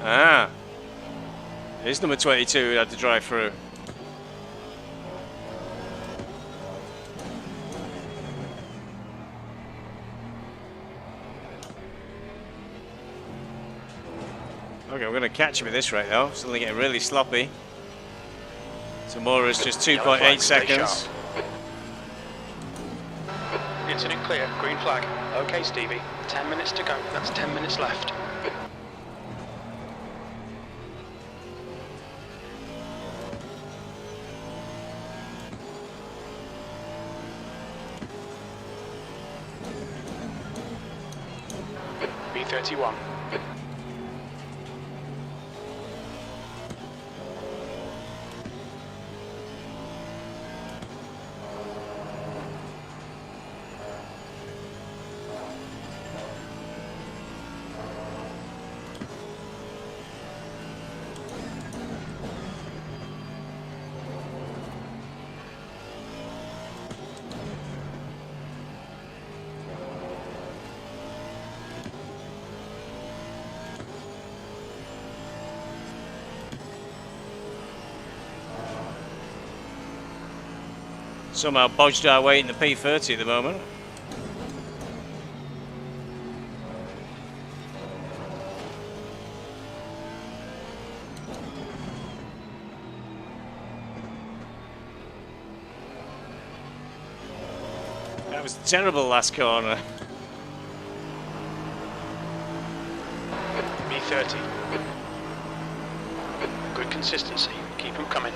Ah, it's number 22 who had to drive through. catch him at this rate though. Suddenly getting really sloppy. Tamura's just Yellow 2.8 flag, stay seconds. sharp. Incident clear, green flag. Okay, Stevie. 10 minutes to go. That's 10 minutes left. B31. Somehow bodged our way in the P30 at the moment. That was terrible last corner. B30. Good consistency. Keep them coming.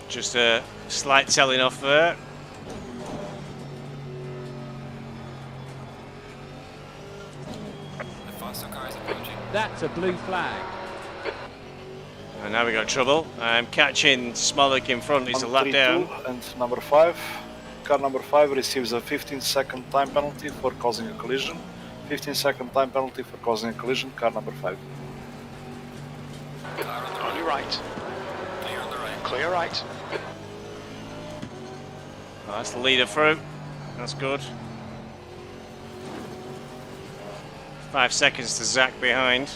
Just a slight telling off there. The faster car is approaching. That's a blue flag. And now we got trouble. I'm catching Smolik in front. He's a lap 132 down. and number 5. Car number 5 receives a 15-second time penalty for causing a collision. 15-second time penalty for causing a collision. Car number 5. Car on the On your right. Clear on the right. Clear right. Oh, that's the leader through. That's good. 5 seconds to Zach behind.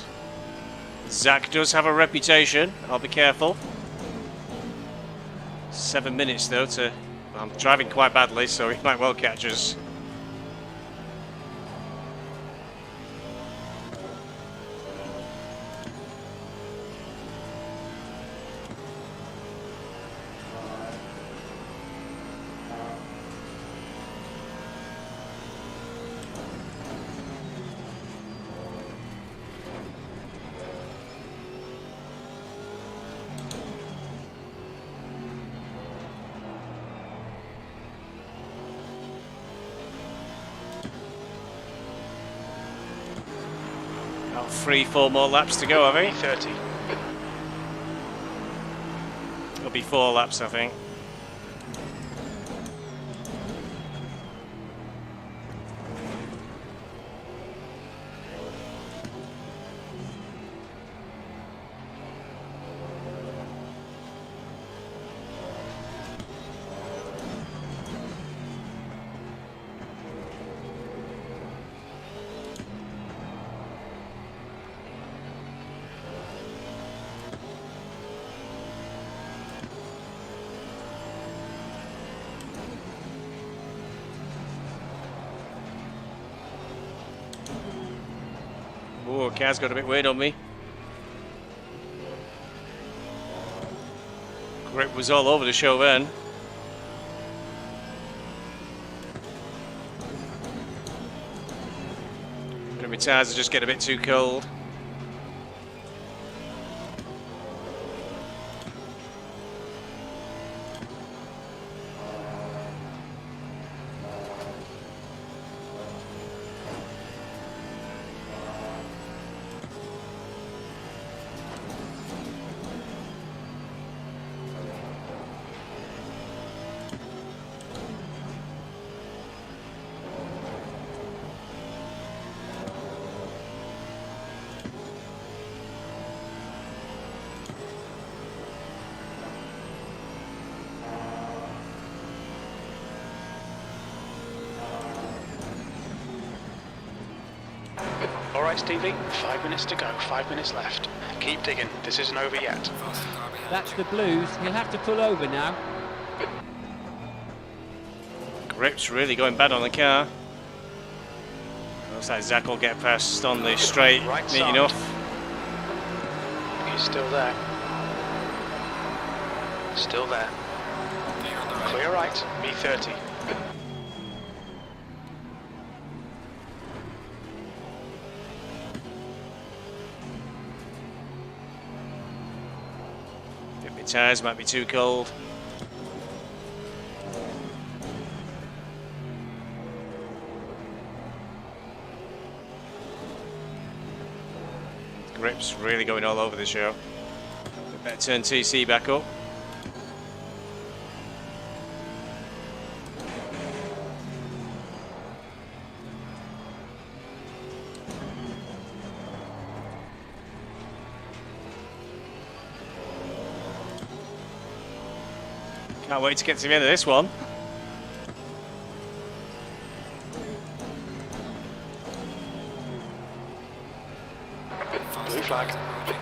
Zach does have a reputation. I'll be careful. 7 minutes though to... I'm driving quite badly, so he might well catch us. About 3-4 more laps to go, have we? B30. It'll be 4 laps, I think. Oh, car's got a bit weird on me. Grip was all over the show then. My tyres are just getting a bit too cold. All right, Stevie, 5 minutes to go, 5 minutes left. Keep digging, this isn't over yet. Faster car behind That's you. the blues. He'll have to pull over now. Grip's really going bad on the car. Looks like Zach will get past on the straight Right neat side. enough. He's still there. Still there. Clear on the right. Clear right, B30. Think my tyres might be too cold. Grip's really going all over the show. We better turn TC back up. Can't wait to get to the end of this one. Faster Blue flag. cars approaching.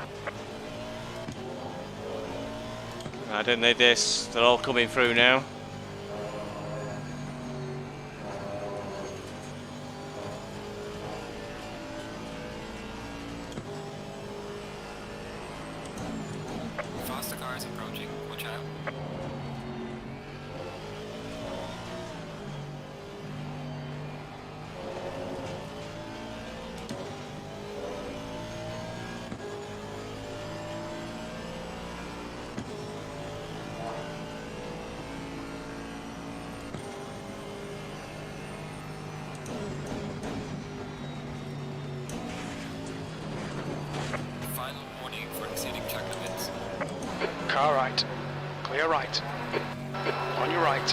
I don't need this. They're all coming through now. Faster cars approaching. Watch out. Final warning for exceeding track limits. Car right. Clear right. On your right.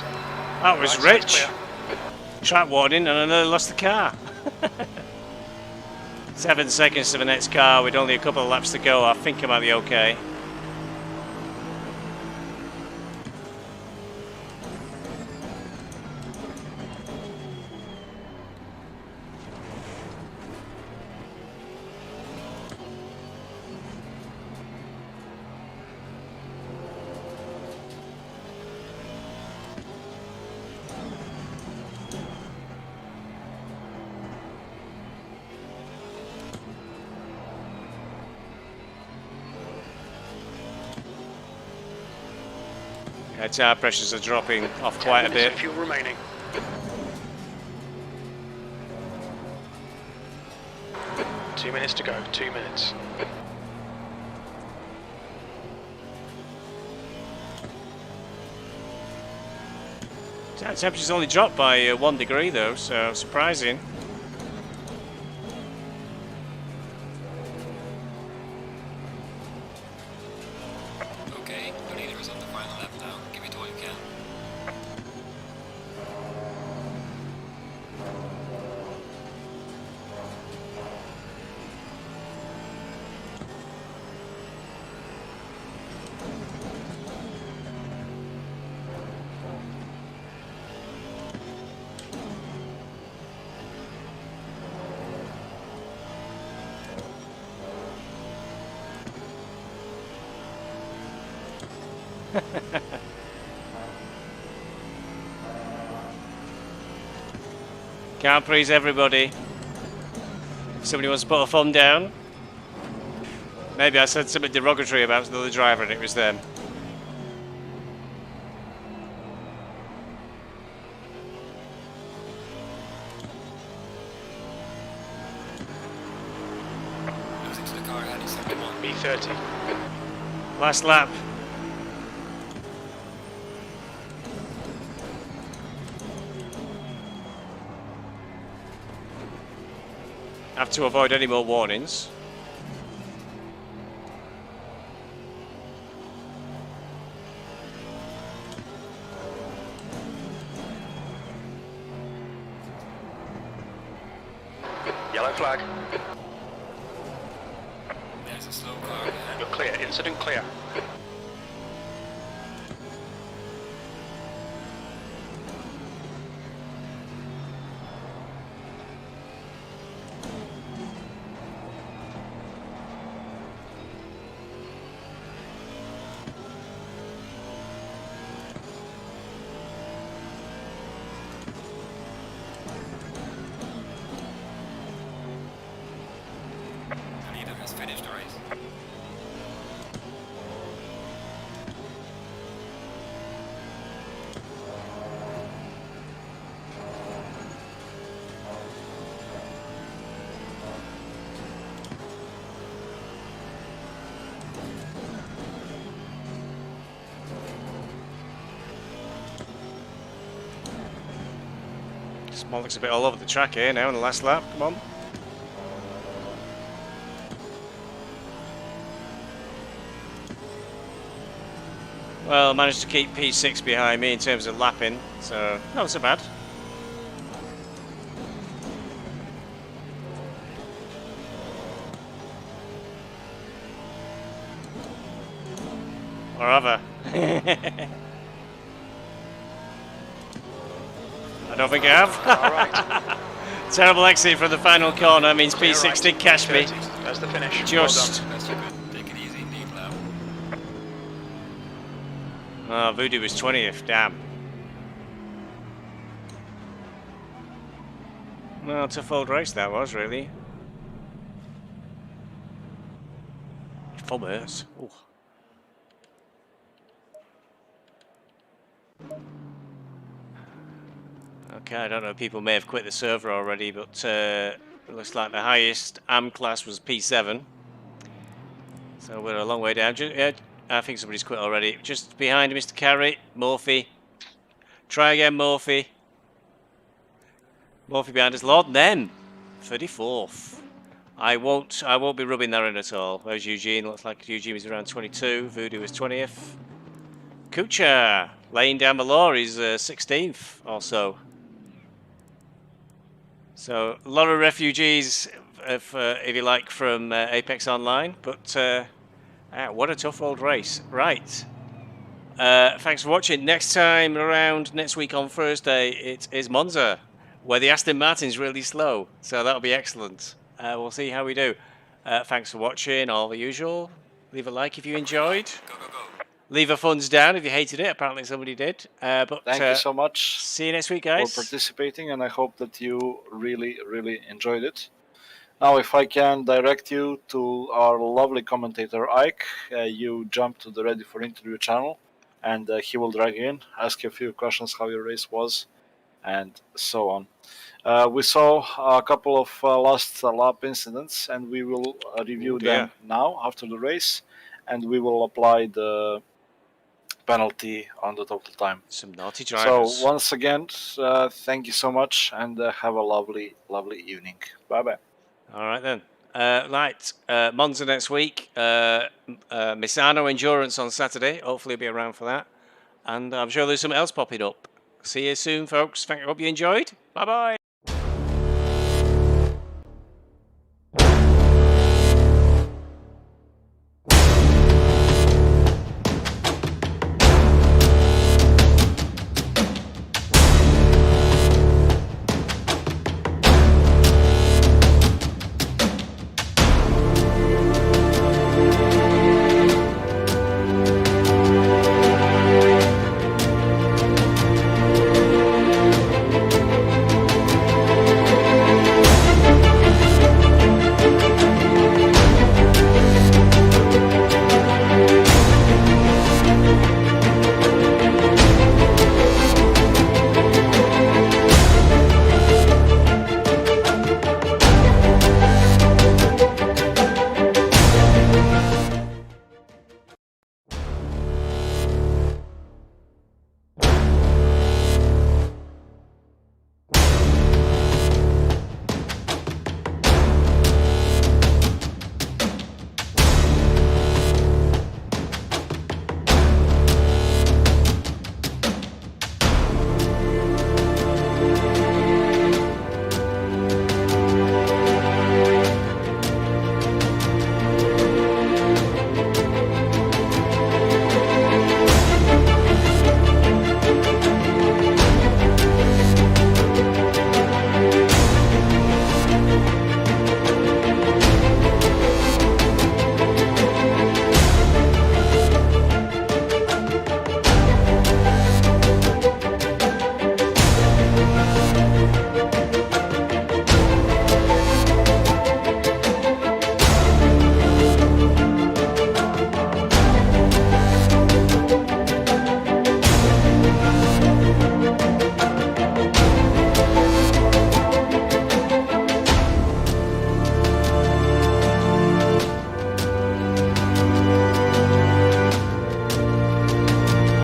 That was Right side's rich. clear. Track warning and I nearly lost the car. 7 seconds to the next car with only a couple of laps to go. I think I might be okay. Yeah, tyre pressures are dropping off 10 quite a minutes bit. of fuel remaining. Two minutes to go, 2 minutes. Tyre temperature's only dropped by 1 degree though, so surprising. Okay, the leader is on the final lap now. Give it all you can. Can't please everybody. If somebody wants to put a thumb down. Maybe I said something derogatory about another driver and it was them. Losing to the car ahead is 71. B30. Last lap. Have to avoid any more warnings. Yellow flag. There's a slow car ahead. You're clear, incident clear. finish the race. Smolleck's a bit all over the track here now in the last lap. Come on. Well, managed to keep P6 behind me in terms of lapping, so not so bad. Or other. I don't think I have. Terrible exit from the final corner means P6 did catch me. That's the finish. Just. That's good. Take it easy indeed, lap. Oh, Voodoo was 20th. Damn. Well, tough old race that was, really. Full hurts. Ooh. Okay, I don't know, people may have quit the server already, but it looks like the highest AM class was P7. So we're a long way down. Yeah, I think somebody's quit already. Just behind Mr. Carey, Morphy. Try again, Morphy. Morphy behind us. Lord Nem, 34th. I won't be rubbing that in at all. There's Eugene. Looks like Eugene was around 22. Voodoo was 20th. Kucha laying down the law is 16th or so. So a lot of refugees, if you like, from Apex Online. But what a tough old race. Right. Thanks for watching. Next time around, next week on Thursday, it is Monza, where the Aston Martin's really slow. So that'll be excellent. We'll see how we do. Thanks for watching. All the usual. Leave a like if you enjoyed. Go, go, go. Leave a thumbs down if you hated it. Apparently somebody did. But Thank you so much see you next week, for guys. participating, and I hope that you really enjoyed it. Now, if I can direct you to our lovely commentator Ike, you jump to the Ready for Interview channel, and he will drag you in, ask you a few questions how your race was, and so on. We saw a couple of last lap incidents, and we will review them now after the race, and we will apply the penalty on the total time. Some naughty drivers. So once again, thank you so much, and have a lovely evening. Bye bye. All right then. Right, Monza next week. Misano Endurance on Saturday. Hopefully you'll be around for that. And I'm sure there's something else popping up. See you soon, folks. Hope you enjoyed. Bye bye.